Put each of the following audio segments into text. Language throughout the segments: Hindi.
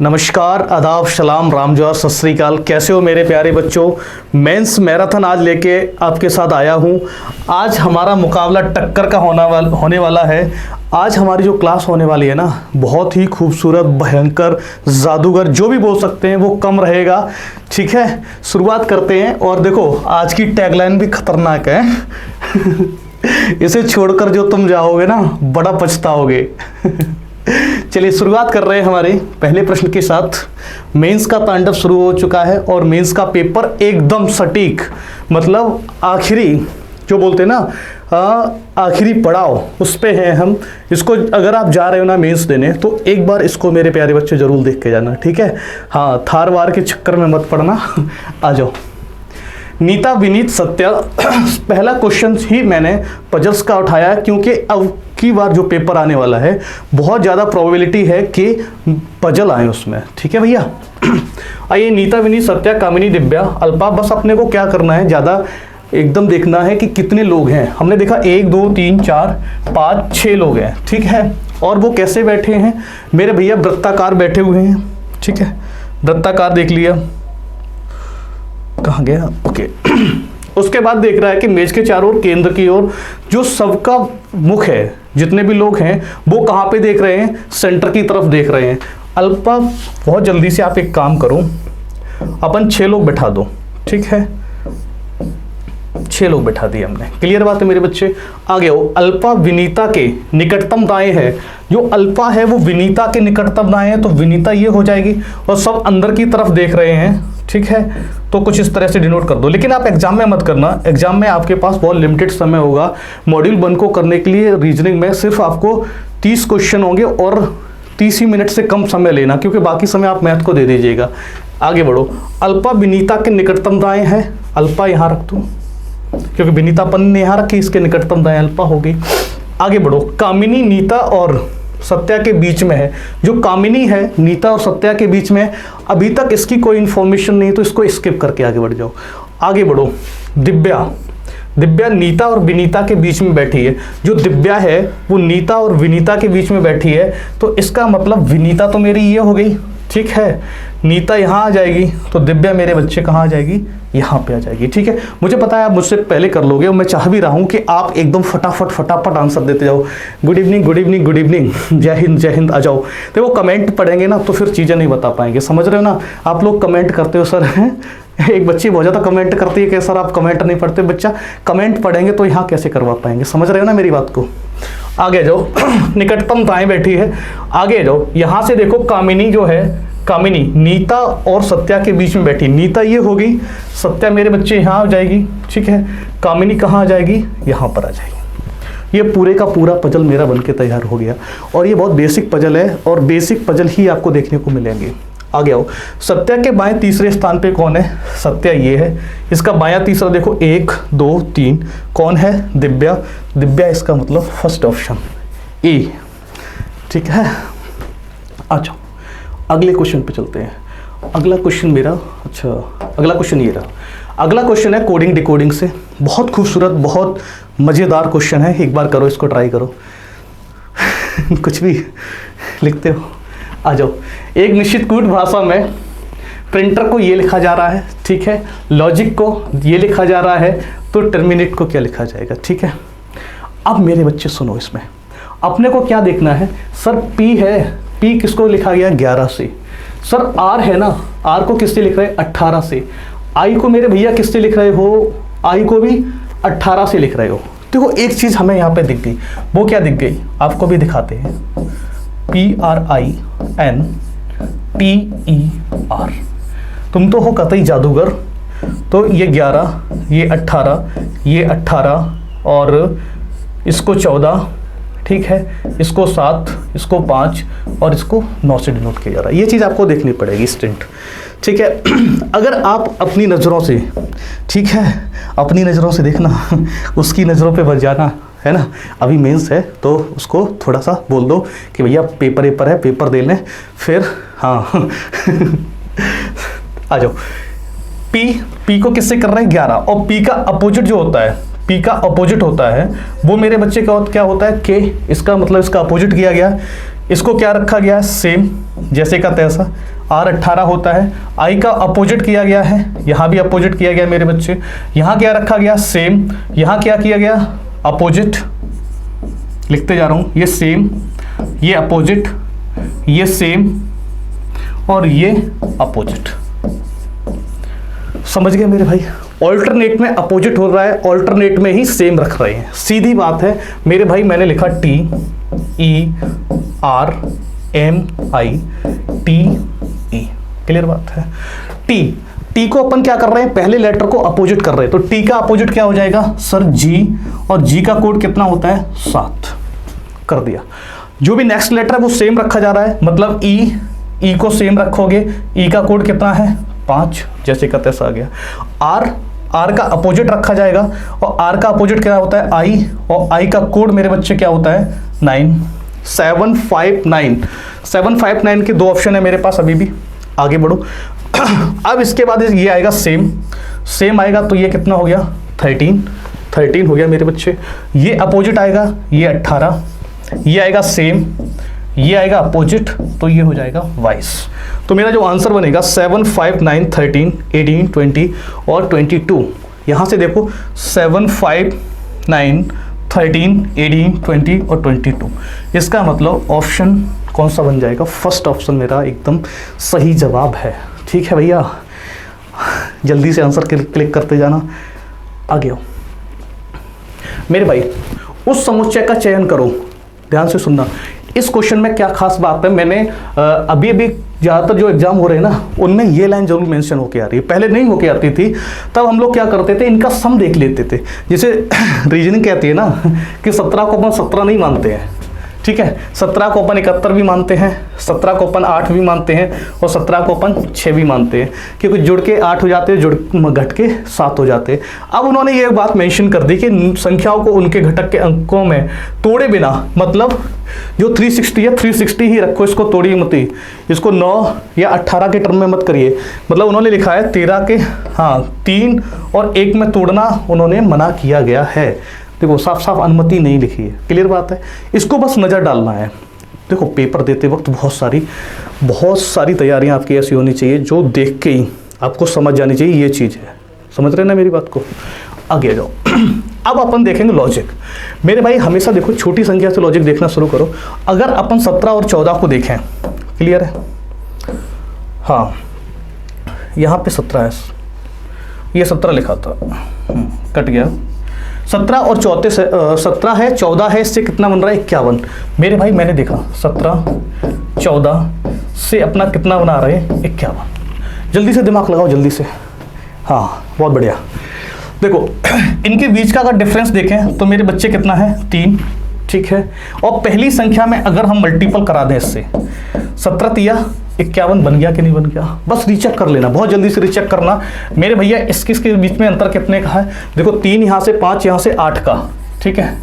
नमस्कार, आदाब, सलाम, राम जोहार, सत श्री अकाल। कैसे हो मेरे प्यारे बच्चों। मेंस मैराथन आज लेके आपके साथ आया हूँ। आज हमारा मुकाबला टक्कर का होने वाला है। आज हमारी जो क्लास होने वाली है ना, बहुत ही खूबसूरत, भयंकर, जादूगर, जो भी बोल सकते हैं वो कम रहेगा। ठीक है, शुरुआत करते हैं। और देखो, आज की टैगलाइन भी खतरनाक है। इसे छोड़कर जो तुम जाओगे ना, बड़ा पछताओगे। चलिए शुरुआत कर रहे हैं हमारे पहले प्रश्न के साथ। मेंस का तांडव शुरू हो चुका है और मेंस का पेपर एकदम सटीक, मतलब आखिरी जो बोलते हैं ना, आखिरी पड़ाव, उस पे हैं हम। इसको अगर आप जा रहे हो ना मेंस देने, तो एक बार इसको मेरे प्यारे बच्चे जरूर देख के जाना। ठीक है, हाँ, थार वार के चक्कर में मत पड़ना। आ जाओ। नीता, विनीत, सत्या। पहला क्वेश्चन ही मैंने पजल्स का उठाया क्योंकि अब की बार जो पेपर आने वाला है, बहुत ज़्यादा प्रोबेबिलिटी है कि पजल आए उसमें। ठीक है भैया। आइए, नीता, विनीत, सत्या, कामिनी, दिव्या, अल्पा। बस अपने को क्या करना है, ज़्यादा एकदम देखना है कि कितने लोग हैं। हमने देखा 1 2 3 4 5 6 लोग हैं। ठीक है, और वो कैसे बैठे हैं मेरे भैया, वृत्ताकार बैठे हुए हैं। ठीक है, वृत्ताकार देख लिया, कहाँ गया, ओके। उसके बाद देख रहा है कि मेज के चारों ओर, केंद्र की ओर जो सबका मुख है, जितने भी लोग हैं वो कहाँ पे देख रहे हैं, सेंटर की तरफ देख रहे हैं। अल्पा, बहुत जल्दी से आप एक काम करो, अपन 6 लोग बैठा दो। ठीक है, 6 लोग बैठा दिए हमने। क्लियर बात है मेरे बच्चे। आगे हो। अल्पा विनीता के निकटतम दाएं है। जो अल्पा है वो विनीता के निकटतम दाएं है, तो विनीता ये हो जाएगी। और सब अंदर की तरफ देख रहे हैं। ठीक है, तो कुछ इस तरह से डिनोट कर दो। लेकिन आप एग्जाम में मत करना, एग्जाम में आपके पास बहुत लिमिटेड समय होगा। मॉड्यूल 1 को करने के लिए रीजनिंग में सिर्फ आपको 30 क्वेश्चन होंगे और 30 ही मिनट से कम समय लेना, क्योंकि बाकी समय आप मैथ को दे दीजिएगा। आगे बढ़ो। अल्पा विनीता के निकटतम दाएं है। अल्पा यहाँ रख दूँ क्योंकि विनीतापन ने यहाँ रखी, इसके निकटतम दाएं अल्पा होगी। आगे बढ़ो। कामिनी नीता और सत्या के बीच में है। जो कामिनी है नीता और सत्या के बीच में, अभी तक इसकी कोई इंफॉर्मेशन नहीं, तो इसको स्किप करके आगे बढ़ जाओ। आगे बढ़ो। दिव्या, दिव्या नीता और विनीता के बीच में बैठी है। जो दिव्या है वो नीता और विनीता के बीच में बैठी है, तो इसका मतलब विनीता तो मेरी ये हो गई। ठीक है, नीता यहाँ आ जाएगी, तो दिव्या मेरे बच्चे कहाँ आ जाएगी, यहाँ पे आ जाएगी। ठीक है, मुझे पता है आप मुझसे पहले कर लोगे, और मैं चाह भी रहा हूँ कि आप एकदम फटाफट आंसर देते जाओ। Good evening, good evening, good evening, जय हिंद, जय हिंद। आ जाओ। तो वो कमेंट पढ़ेंगे ना, तो फिर चीज़ें नहीं बता पाएंगे। समझ रहे हो ना। आप लोग कमेंट करते हो सर, एक बच्ची बहुत ज़्यादा कमेंट करती है कि सर आप कमेंट नहीं पढ़ते। बच्चा कमेंट पढ़ेंगे तो यहाँ कैसे करवा पाएंगे। समझ रहे हो ना मेरी बात को। आगे जाओ। निकटतम दाएं बैठी है। आगे जाओ। यहाँ से देखो, कामिनी जो है, कामिनी नीता और सत्या के बीच में बैठी। नीता ये हो गई, सत्या मेरे बच्चे यहाँ आ जाएगी। ठीक है, कामिनी कहाँ आ जाएगी, यहाँ पर आ जाएगी। ये पूरे का पूरा पजल मेरा बनके तैयार हो गया। और ये बहुत बेसिक पजल है, और बेसिक पजल ही आपको देखने को मिलेंगे। आगे आओ। सत्या के बाएं तीसरे स्थान पे कौन है, सत्या ये है। इसका बायां तीसरा देखो, 1 2 3, कौन है, दिव्या। दिव्या इसका मतलब फर्स्ट ऑप्शन ए। ठीक है, अच्छा अगले क्वेश्चन पे चलते हैं। अगला क्वेश्चन मेरा, अच्छा अगला क्वेश्चन ये रहा। अगला क्वेश्चन है कोडिंग डिकोडिंग से। बहुत खूबसूरत, बहुत मज़ेदार क्वेश्चन है। एक बार करो इसको, ट्राई करो। कुछ भी लिखते हो, आ जाओ। एक निश्चित कूट भाषा में प्रिंटर को ये लिखा जा रहा है। ठीक है, लॉजिक को ये लिखा जा रहा है, तो टर्मिनेट को क्या लिखा जाएगा। ठीक है, अब मेरे बच्चे सुनो, इसमें अपने को क्या देखना है। सर पी है, पी किसको लिखा गया, 11 से। सर आर है ना, आर को किससे लिख रहे हैं, 18 से। आई को मेरे भैया किससे लिख रहे हो, आई को भी 18 से लिख रहे हो। देखो एक चीज़ हमें यहाँ पे दिख गई, वो क्या दिख गई, आपको भी दिखाते हैं। PRINTER। तुम तो हो कतई जादूगर। तो ये 11, ये 18, ये 18, और इसको 14, ठीक है, इसको 7, इसको 5 और इसको 9 से डिनोट किया जा रहा है। ये चीज़ आपको देखनी पड़ेगी स्टूडेंट। ठीक है, अगर आप अपनी नज़रों से, ठीक है, अपनी नज़रों से देखना, उसकी नज़रों पे बच जाना, है ना। अभी मेंस है तो उसको थोड़ा सा बोल दो कि भैया पेपर है, पेपर दे लें, फिर हाँ। आ जाओ। पी को किससे कर रहे हैं, 11, और पी का अपोजिट जो होता है, पी का अपोजिट होता है वो मेरे बच्चे का क्या होता है, के। इसका मतलब इसका अपोजिट किया गया, इसको क्या रखा गया है, सेम जैसे का तैसा। R 18 होता है, I का अपोजिट किया गया है, यहाँ भी अपोजिट किया गया मेरे बच्चे। यहाँ क्या रखा गया, सेम। यहाँ क्या किया गया, अपोजिट। लिखते जा रहा हूँ, ये सेम, ये अपोजिट, ये सेम और ये अपोजिट। समझ गए मेरे भाई? ऑल्टरनेट में अपोजिट हो रहा है, ऑल्टरनेट में ही सेम रख रहे हैं, सीधी बात है मेरे भाई। मैंने लिखा T E R M I T E, clear बात है। टी को अपन क्या कर रहे हैं, पहले लेटर को अपोजिट कर रहे हैं, तो टी का अपोजिट क्या हो जाएगा सर, जी, और जी का कोड कितना होता है, 7 कर दिया। जो भी नेक्स्ट लेटर है वो सेम रखा जा रहा है, मतलब ई को सेम रखोगे, ई का कोड कितना है, 5 जैसे का तैसा आ गया। आर का अपोजिट रखा जाएगा, और आर का अपोजिट क्या होता है, आई, और आई का कोड मेरे बच्चे क्या होता है, 9। 759 के 2 ऑप्शन है मेरे पास अभी भी, आगे बढ़ो। अब इसके बाद ये आएगा सेम आएगा, तो ये कितना हो गया, 13 हो गया मेरे बच्चे। ये अपोजिट आएगा, ये 18, ये आएगा सेम, ये आएगा अपोजिट, तो ये हो जाएगा 22। तो मेरा जो आंसर बनेगा 7, 5, 9, 13, 18, 20 और 22। यहाँ से देखो 7, 5, 9, 13, 18, 20 और 22। इसका मतलब ऑप्शन कौन सा बन जाएगा, फर्स्ट ऑप्शन मेरा एकदम सही जवाब है। ठीक है भैया, जल्दी से आंसर क्लिक करते जाना। आगे आओ मेरे भाई, उस समुच्चय का चयन करो। ध्यान से सुनना, इस क्वेश्चन में क्या खास बात है, मैंने अभी ज़्यादातर जो एग्जाम हो रहे हैं ना, उनमें ये लाइन जरूर मेंशन होके आ रही है। पहले नहीं होके आती थी, तब हम लोग क्या करते थे, इनका सम देख लेते थे। जैसे रीजनिंग कहती है ना कि 17 को अपन 17 नहीं मानते हैं, ठीक है, 17 को अपन 71 भी मानते हैं, 17 को अपन 8 भी मानते हैं, और 17 को अपन 6 भी मानते हैं, क्योंकि जुड़ के 8 हो जाते हैं, घट के 7 हो जाते हैं। अब उन्होंने ये बात मेंशन कर दी कि संख्याओं को उनके घटक के अंकों में तोड़े बिना, मतलब जो 360 है 360 ही रखो, इसको तोड़िए मत, इसको 9 या 18 के टर्म में मत करिए। मतलब उन्होंने लिखा है 13 के 3 और 1 में तोड़ना उन्होंने मना किया गया है। देखो साफ साफ अनुमति नहीं लिखी है, क्लियर बात है। इसको बस नज़र डालना है। देखो पेपर देते वक्त बहुत सारी तैयारियां आपकी ऐसी होनी चाहिए जो देख के ही आपको समझ जानी चाहिए, ये चीज़ है। समझ रहे ना मेरी बात को? आगे जाओ। अब अपन देखेंगे लॉजिक। मेरे भाई हमेशा देखो छोटी संख्या से लॉजिक देखना शुरू करो। अगर अपन 17 और 14 को देखें, क्लियर है, हाँ यहाँ पे 17 है, ये 17 लिखा था, कट गया। 17 और 17 है, 14 है, इससे कितना बन रहा है, 51। मेरे भाई मैंने देखा 17 14 से अपना कितना बना रहे हैं, 51। जल्दी से दिमाग लगाओ, जल्दी से, हाँ बहुत बढ़िया। देखो इनके बीच का अगर डिफरेंस देखें तो मेरे बच्चे कितना है, 3, ठीक है। और पहली संख्या में अगर हम मल्टीपल करा दें इससे, 17 तिया 51 बन गया कि नहीं बन गया, बस रीचेक कर लेना, बहुत जल्दी से रीचेक करना मेरे भैया। इसके बीच में अंतर कितने का है, देखो 3 यहाँ से 5, यहाँ से 8 का, ठीक है,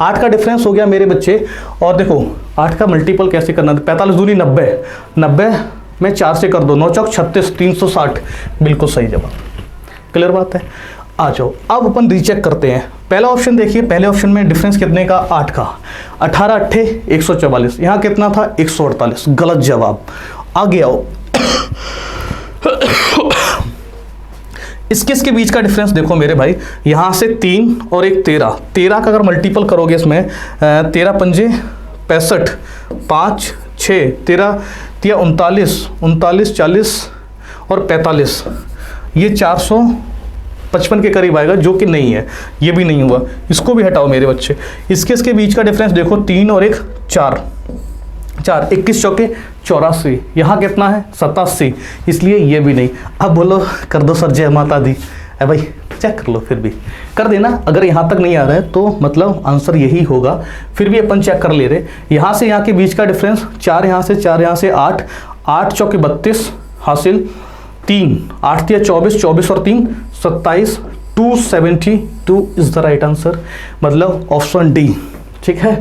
8 का डिफरेंस हो गया मेरे बच्चे। और देखो 8 का मल्टीपल कैसे करना, 45 दूनी 90, 90 में 4 से कर दो, 9 चौक 36, 360, बिल्कुल सही जवाब, क्लियर बात है। आ जाओ अब अपन रीचेक करते हैं। पहला ऑप्शन देखिए, पहले ऑप्शन में डिफरेंस कितने का, 8 का, 18 अट्ठे 144, यहाँ कितना था 148, गलत जवाब। आगे आओ। इसके बीच का डिफरेंस देखो मेरे भाई, यहाँ से 3 और एक 13 का अगर मल्टीपल करोगे इसमें 13 पंजे 65, 5 6 13 तिया 39, 40 और 45, ये 455 के करीब आएगा, जो कि नहीं है, ये भी नहीं हुआ, इसको भी हटाओ मेरे बच्चे। इसके बीच का डिफरेंस देखो 3 और एक 4, 21 चौके 84, यहाँ कितना है 87, इसलिए ये भी नहीं। अब बोलो कर दो सर जय माता दी, है भाई चेक कर लो, फिर भी कर देना। अगर यहाँ तक नहीं आ रहा है तो मतलब आंसर यही होगा, फिर भी अपन चेक कर ले रहे। यहाँ से यहाँ के बीच का डिफरेंस 4 यहाँ से 4 यहाँ से 8, 8 चौके 32 हासिल, 3 8 तिया 24, 24 और 3 27, 272 इज द राइट आंसर, मतलब ऑप्शन डी, ठीक है।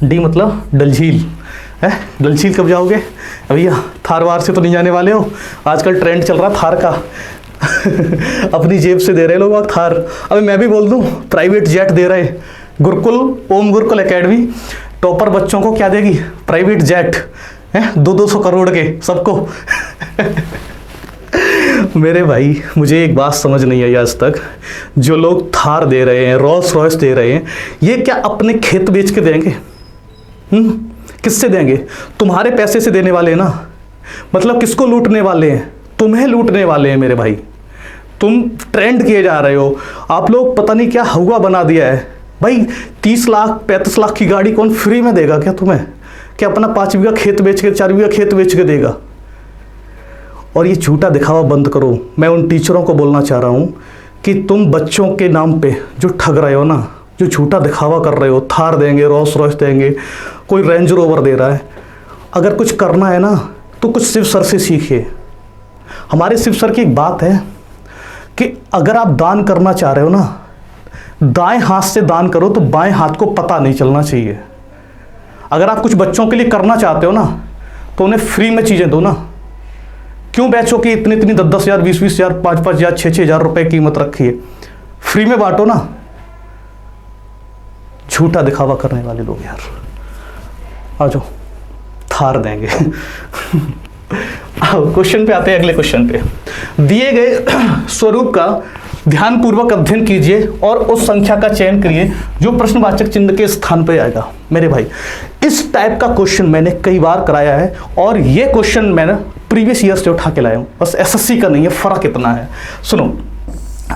डी मतलब डलझील है। डलझील कब जाओगे भैया, थार वार से तो नहीं जाने वाले हो, आजकल ट्रेंड चल रहा थार का। अपनी जेब से दे रहे लोग थार। अभी मैं भी बोल दूं, प्राइवेट जेट दे रहे, गुरुकुल ओम गुरुकुल एकेडमी टॉपर बच्चों को क्या देगी? प्राइवेट जेट है, 200 करोड़ के सबको। मेरे भाई मुझे एक बात समझ नहीं आई आज तक, जो लोग थार दे रहे हैं, रोल्स रॉयस दे रहे हैं, ये क्या अपने खेत बेच के देंगे? किससे देंगे? तुम्हारे पैसे से देने वाले हैं ना। मतलब किसको लूटने वाले हैं? तुम्हें लूटने वाले हैं मेरे भाई। तुम ट्रेंड किए जा रहे हो। आप लोग पता नहीं क्या हुआ बना दिया है भाई। 30 लाख 35 लाख की गाड़ी कौन फ्री में देगा क्या तुम्हें? क्या अपना 5 बीघा खेत बेच के, 4 बीघा खेत बेच के देगा? और ये झूठा दिखावा बंद करो। मैं उन टीचरों को बोलना चाह रहा हूँ कि तुम बच्चों के नाम पे जो ठग रहे हो ना, जो झूठा दिखावा कर रहे हो, थार देंगे, रोल्स रॉयस देंगे, कोई रेंज रोवर दे रहा है, अगर कुछ करना है ना तो कुछ शिव सर से सीखिए। हमारे शिव सर की एक बात है कि अगर आप दान करना चाह रहे हो ना, दाएं हाथ से दान करो तो बाएं हाथ को पता नहीं चलना चाहिए। अगर आप कुछ बच्चों के लिए करना चाहते हो ना तो उन्हें फ्री में चीज़ें दो ना। क्यों बेचो कि इतनी 10-10 हज़ार, 20-20 हज़ार, 5-5 हज़ार, 6-6 हज़ार रुपये कीमत रखी है? फ्री में बांटो ना। झूठा दिखावा करने वाले लोग यार, आ जाओ, थार देंगे। क्वेश्चन पे आते हैं, अगले क्वेश्चन पे। दिए गए स्वरूप का ध्यानपूर्वक अध्ययन कीजिए और उस संख्या का चयन करिए जो प्रश्नवाचक चिन्ह के स्थान पर आएगा। मेरे भाई इस टाइप का क्वेश्चन मैंने कई बार कराया है और ये क्वेश्चन मैंने प्रीवियस ईयर से उठा के लाया हूँ। बस एसएससी का नहीं है, फर्क इतना है। सुनो,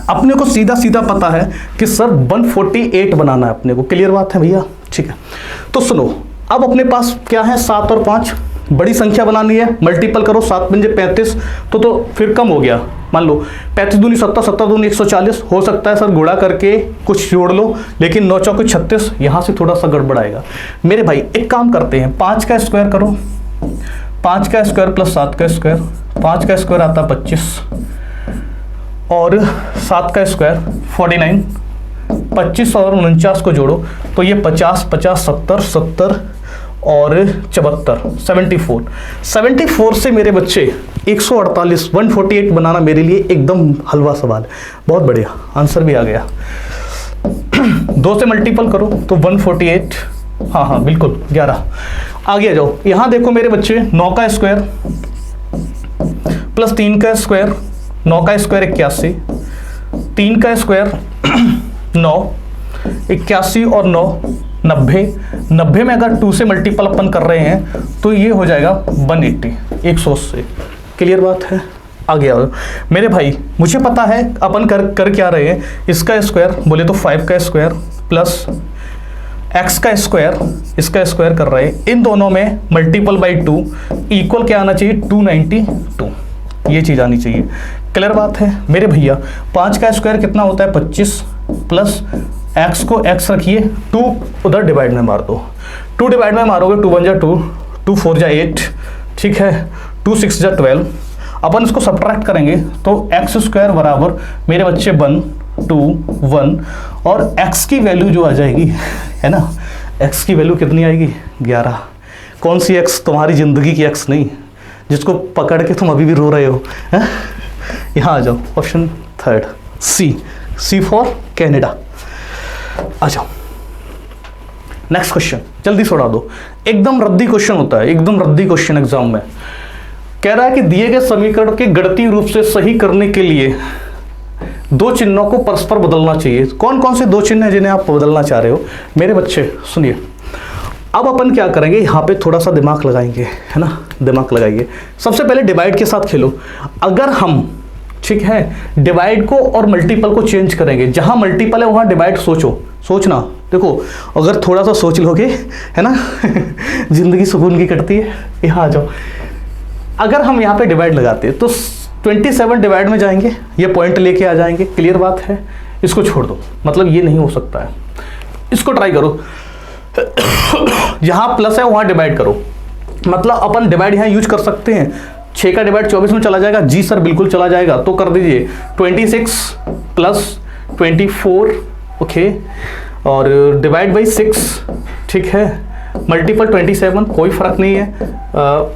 अपने को सीधा सीधा पता है कि सर 148 बनाना है अपने को। क्लियर बात है भैया? ठीक है, तो सुनो, अब अपने पास क्या है? 7 और 5 बड़ी संख्या बनानी है। मल्टीपल करो, 7 पंजे 35, तो फिर कम हो गया। मान लो 35 दूनी 70, 70 दूनी 140। हो सकता है सर गुणा करके कुछ जोड़ लो, लेकिन 9 चौके 36, यहाँ से थोड़ा सा गड़बड़ाएगा। मेरे भाई एक काम करते हैं, 5 का स्क्वायर करो। 5 का स्क्वायर प्लस 7 का स्क्वायर, 5 का स्क्वायर आता 25 और 7 का स्क्वायर 49। 25 और 49 को जोड़ो तो ये 50, 50, 70, 70 और 74, 74। 74 से मेरे बच्चे 148, 148 बनाना मेरे लिए एकदम हलवा सवाल है। बहुत बढ़िया, आंसर भी आ गया। 2 से मल्टीपल करो तो 148, हाँ बिल्कुल 11। आगे आ जाओ, यहाँ देखो मेरे बच्चे, 9 का स्क्वायर प्लस 3 का स्क्वायर, 9 का स्क्वायर 81, 3 का स्क्वायर 9, 81 और 9 90। 90 में अगर 2 से मल्टीपल अपन कर रहे हैं तो ये हो जाएगा 180, 180। क्लियर बात है? आगे आओ मेरे भाई, मुझे पता है अपन कर क्या रहे हैं। इसका स्क्वायर बोले तो 5 का स्क्वायर प्लस x का स्क्वायर, इसका स्क्वायर कर रहे हैं। इन दोनों में मल्टीपल बाई 2 इक्वल क्या आना चाहिए? 292, ये चीज़ आनी चाहिए। क्लियर बात है मेरे भैया? 5 का स्क्वायर कितना होता है? 25 प्लस x को x रखिए, 2 उधर डिवाइड में मार दो। 2 डिवाइड में मारोगे 2 1 जा 2, 2 4 जा 8, ठीक है, 2 6 जा 12। अपन इसको सब्ट्रैक्ट करेंगे तो x स्क्वायर बराबर मेरे बच्चे 1 2 1 और x की वैल्यू जो आ जाएगी है ना, x की वैल्यू कितनी आएगी? 11। कौन सी x? तुम्हारी जिंदगी की x नहीं, जिसको पकड़ के तुम अभी भी रो रहे हो। यहाँ आ जाओ, ऑप्शन 3 सी फॉर कैनेडा। आ जाओ नेक्स्ट क्वेश्चन, जल्दी छोड़ा दो। एकदम रद्दी क्वेश्चन होता है, एकदम रद्दी क्वेश्चन एग्जाम में। कह रहा है कि दिए गए समीकरण के गणितीय रूप से सही करने के लिए 2 चिन्हों को परस्पर बदलना चाहिए। कौन कौन से 2 चिन्ह हैं जिन्हें आप बदलना चाह रहे हो? मेरे बच्चे सुनिए, अब अपन क्या करेंगे, यहाँ पे थोड़ा सा दिमाग लगाएंगे, है ना, दिमाग लगाइए। सबसे पहले डिवाइड के साथ खेलो। अगर हम, ठीक है, डिवाइड को और मल्टीपल को चेंज करेंगे, जहां मल्टीपल है वहां डिवाइड सोचना। देखो अगर थोड़ा सा सोच लोगे, है ना, जिंदगी सुकून की कटती है। यहाँ आ जाओ, अगर हम यहाँ पे डिवाइड लगाते हैं तो 27 डिवाइड में जाएंगे, ये पॉइंट लेके आ जाएंगे। क्लियर बात है? इसको छोड़ दो, मतलब ये नहीं हो सकता है। इसको ट्राई करो, जहां प्लस है वहां डिवाइड करो। मतलब अपन डिवाइड यहाँ यूज कर सकते हैं। 6 का डिवाइड 24 में चला जाएगा? जी सर बिल्कुल चला जाएगा, तो कर दीजिए 26 प्लस 24, ओके, और डिवाइड बाई 6, ठीक है, मल्टीपल 27, कोई फर्क नहीं है।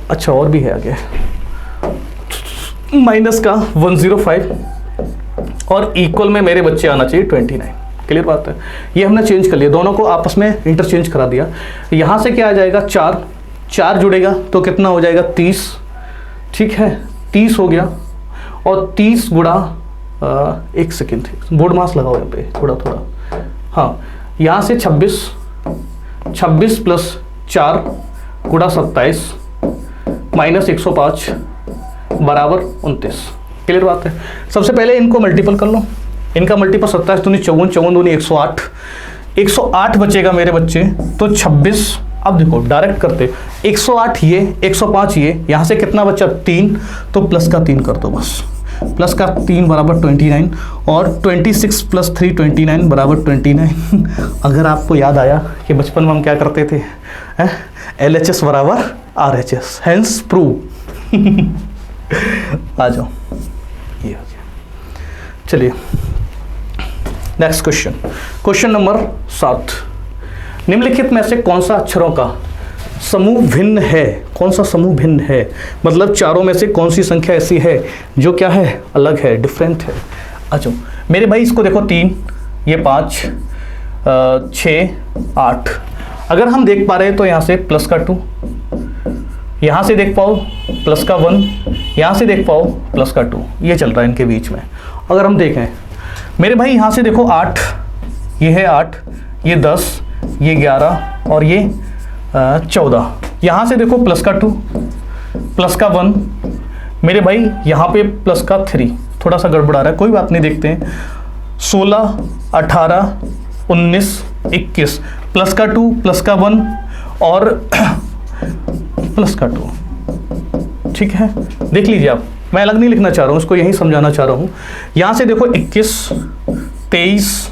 अच्छा और भी है आगे, माइनस का 105 और इक्वल में मेरे बच्चे आना चाहिए 29। क्लियर बात है। ये हमने चेंज कर लिया, दोनों को आपस में इंटरचेंज करा दिया। यहाँ से क्या आ जाएगा 4, 4 जुड़ेगा तो कितना हो जाएगा 30, ठीक है 30 हो गया। और 30 गुणा 1 सेकेंड बोर्ड मास लगाओ यहाँ पे थोड़ा थोड़ा, हाँ यहाँ से 26 प्लस 4 गुणा 27 माइनस 105 बराबर 29। क्लियर बात है। सबसे पहले इनको मल्टीपल कर लो, इनका मल्टीपल 27 दूनी 54, 54 दूनी 108, 108 बचेगा मेरे बच्चे तो 26। अब देखो डायरेक्ट करते 108 ये 105 ये, यहाँ से कितना बचा 3, तो प्लस का 3 कर दो बस, प्लस का 3 बराबर 29 और 26 प्लस 3 29 बराबर 29। अगर आपको याद आया कि बचपन में हम क्या करते थे, LHS बराबर RHS, हैंस प्रूव। आ जाओ, ये हो गया। चलिए नेक्स्ट क्वेश्चन, क्वेश्चन नंबर 7। निम्नलिखित में से कौन सा अक्षरों का समूह भिन्न है, कौन सा समूह भिन्न है, मतलब चारों में से कौन सी संख्या ऐसी है जो क्या है, अलग है, डिफरेंट है। अच्छा मेरे भाई इसको देखो 3, ये 5, 6, 8। अगर हम देख पा रहे हैं तो यहाँ से प्लस का 2, यहाँ से देख पाओ प्लस का 1, यहाँ से देख पाओ प्लस का 2, ये चल रहा है इनके बीच में। अगर हम देखें मेरे भाई यहाँ से देखो 8, ये है 8, ये 10, ये 11 और ये 14। यहाँ से देखो प्लस का 2, प्लस का 1, मेरे भाई यहाँ पे प्लस का 3, थोड़ा सा गड़बड़ आ रहा है, कोई बात नहीं, देखते हैं। 16, 18, 19, 21, प्लस का 2, प्लस का 1 और प्लस का 2, ठीक है। देख लीजिए आप, मैं अलग नहीं लिखना चाह रहा हूँ, इसको यही समझाना चाह रहा हूँ। यहाँ से देखो 21, 23,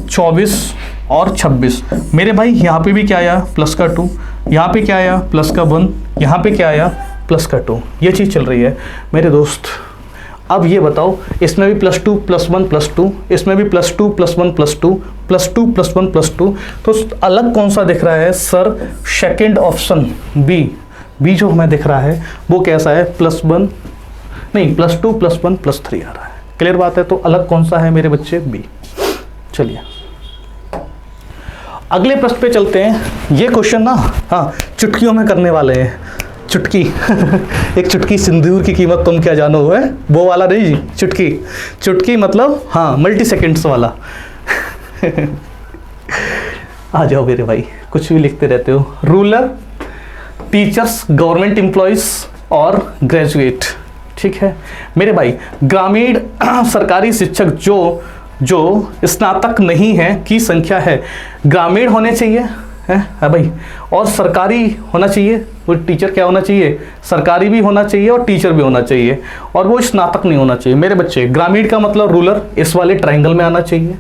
24 और 26, मेरे भाई यहाँ पे भी क्या आया प्लस का 2, यहाँ पे क्या आया प्लस का 1, यहाँ पे क्या आया प्लस का 2, ये चीज़ चल रही है मेरे दोस्त। अब ये बताओ इसमें भी +2 +1 +2, इसमें भी +2 +1 +2, +2 +1 +2, तो अलग कौन सा दिख रहा है सर? सेकंड ऑप्शन बी जो हमें दिख रहा है वो कैसा है, +1 नहीं +2 +1 +3 आ रहा है। क्लियर बात है, तो अलग कौन सा है मेरे बच्चे? बी। चलिए अगले प्रश्न पे चलते हैं। ये क्वेश्चन ना हाँ चुटकियों में करने वाले हैं, चुटकी एक चुटकी सिंदूर की कीमत तुम क्या जानो है, वो वाला नहीं जी, चुटकी मतलब हाँ मल्टी सेकेंड्स वाला। आ जाओ मेरे भाई, कुछ भी लिखते रहते हो। रूरल, टीचर्स, गवर्नमेंट एम्प्लॉयज और ग्रेजुएट, ठीक है मेरे भाई। ग्रामीण सरकारी शिक्षक जो स्नातक नहीं है की संख्या है, ग्रामीण होने चाहिए है भाई, और सरकारी होना चाहिए। वो टीचर क्या होना चाहिए, सरकारी भी होना चाहिए और टीचर भी होना चाहिए, और वो स्नातक नहीं होना चाहिए मेरे बच्चे। ग्रामीण का मतलब रूरल इस वाले ट्रायंगल में आना चाहिए,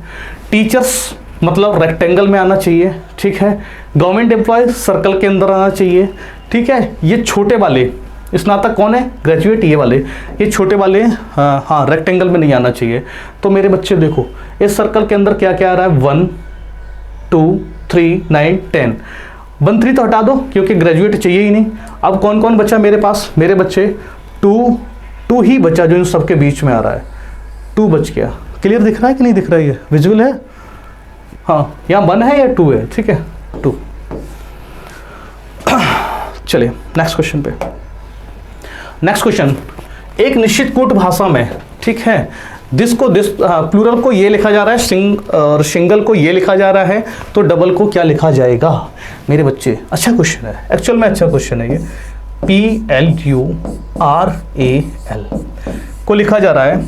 टीचर्स मतलब रेक्टेंगल में आना चाहिए, ठीक है। गवर्नमेंट एम्प्लॉय सर्कल के अंदर आना चाहिए, ठीक है। ये छोटे वाले स्नातक कौन है, ग्रेजुएट, ये वाले, ये छोटे वाले हाँ रेक्टेंगल में नहीं आना चाहिए। तो मेरे बच्चे देखो इस सर्कल के अंदर क्या क्या आ रहा है, 1 2 3 9 10, 1 3 तो हटा दो क्योंकि ग्रेजुएट चाहिए ही नहीं। अब कौन कौन बचा मेरे पास, मेरे बच्चे 2 ही बचा जो इन सबके बीच में आ रहा है, 2 बच गया। क्लियर दिख रहा है कि नहीं दिख रहा है, विजुअल है हाँ, यहाँ 1 है या 2 है, ठीक है 2। चलिए नेक्स्ट क्वेश्चन पे। नेक्स्ट क्वेश्चन, एक निश्चित कूट भाषा में, ठीक है, दिस प्लूरल को ये लिखा जा रहा है, और सिंगल को ये लिखा जा रहा है, तो डबल को क्या लिखा जाएगा मेरे बच्चे? अच्छा क्वेश्चन है, एक्चुअल में अच्छा क्वेश्चन है ये। PLURAL को लिखा जा रहा है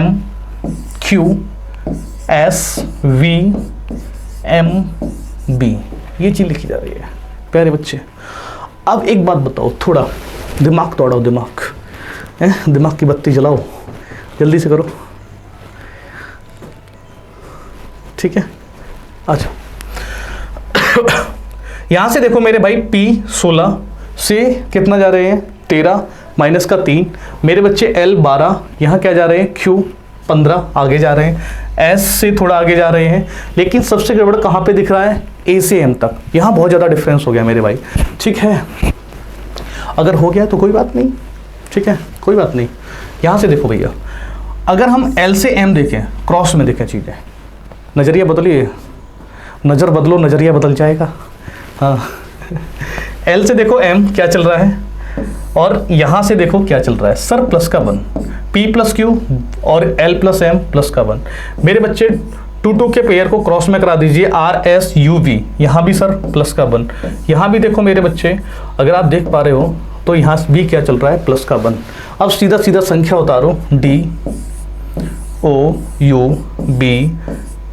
MQSVMB, ये चीज लिखी जा रही है प्यारे बच्चे। अब एक बात बताओ, थोड़ा दिमाग दौड़ाओ, दिमाग की बत्ती जलाओ, जल्दी से करो, ठीक है। अच्छा यहां से देखो मेरे भाई P16 से कितना जा रहे हैं 13 माइनस का 3, मेरे बच्चे L12, यहाँ क्या जा रहे हैं Q15 आगे जा रहे हैं, S से थोड़ा आगे जा रहे हैं, लेकिन सबसे गड़बड़ कहाँ पे दिख रहा है, A से M तक। यहाँ बहुत ज़्यादा डिफरेंस हो गया मेरे भाई, ठीक है। अगर हो गया तो कोई बात नहीं, ठीक है कोई बात नहीं। यहाँ से देखो भैया, अगर हम L से M देखें, क्रॉस में देखें चीज़ें, नज़रिया बदलिए, नज़र बदलो, नज़रिया बदल जाएगा। हाँ L से देखो M क्या चल रहा है और यहाँ से देखो क्या चल रहा है सर, प्लस का 1, P प्लस Q और L प्लस M प्लस का 1। मेरे बच्चे 2 के पेयर को क्रॉस में करा दीजिए, RS UV, यहाँ भी सर प्लस का 1, यहाँ भी देखो मेरे बच्चे अगर आप देख पा रहे हो तो यहाँ भी क्या चल रहा है, प्लस का 1। अब सीधा सीधा संख्या उतारो, D O U B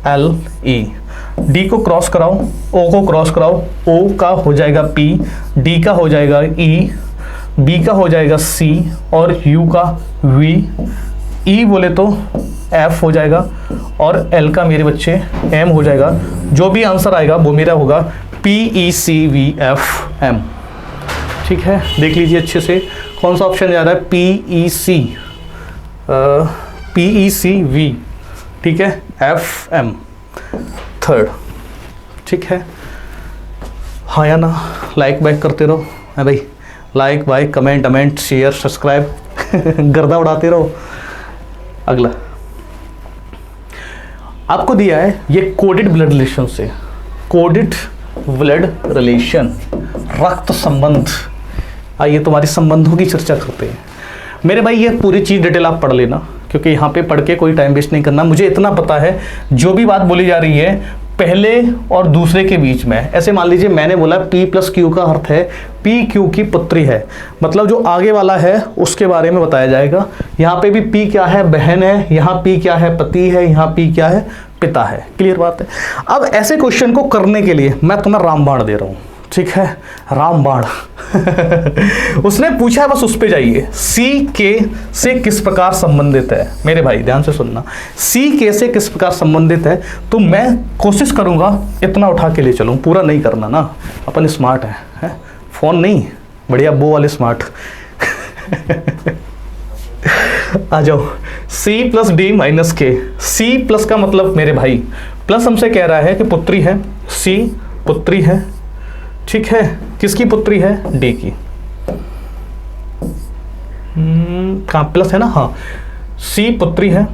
L E, D को क्रॉस कराओ, O को क्रॉस कराओ, O का हो जाएगा P, D का हो जाएगा E, B का हो जाएगा C और U का V, E बोले तो F हो जाएगा और L का मेरे बच्चे M हो जाएगा। जो भी आंसर आएगा वो मेरा होगा PECVFM। ठीक है, देख लीजिए अच्छे से कौन सा ऑप्शन जा रहा है, PECV, ठीक है, FM थर्ड। ठीक है, हाँ या ना, लाइक बाइक करते रहो है भाई, like bike comment share subscribe गर्दा उड़ाते रहो। अगला आपको दिया है ये कोडेड ब्लड रिलेशन से, कोडेड ब्लड रिलेशन, रक्त संबंध। आइए तुम्हारे संबंधों की चर्चा करते हैं। मेरे भाई ये पूरी चीज़ डिटेल आप पढ़ लेना, क्योंकि यहाँ पे पढ़ के कोई टाइम वेस्ट नहीं करना। मुझे इतना पता है जो भी बात बोली जा रही है पहले और दूसरे के बीच में, ऐसे मान लीजिए मैंने बोला P प्लस Q का अर्थ है P Q की पुत्री है, मतलब जो आगे वाला है उसके बारे में बताया जाएगा। यहाँ पे भी P क्या है, बहन है, यहाँ P क्या है, पति है, यहाँ P क्या है, पिता है। क्लियर बात है। अब ऐसे क्वेश्चन को करने के लिए मैं तुम्हें रामबाण दे रहा हूँ, ठीक है, रामबाण उसने पूछा है, बस उस पे जाइए। C K से किस प्रकार संबंधित है, मेरे भाई ध्यान से सुनना, C K से किस प्रकार संबंधित है, तो मैं कोशिश करूंगा इतना उठा के ले चलूं, पूरा नहीं करना ना, अपन स्मार्ट है? फोन नहीं, बढ़िया वो वाले स्मार्ट आ जाओ। C plus D minus K, C plus का मतलब मेरे भाई प्लस हमसे कह रहा है कि पुत्री है, C पुत्री है, ठीक है, किसकी पुत्री है, D की। कहाँ प्लस है ना, हाँ, C पुत्री है,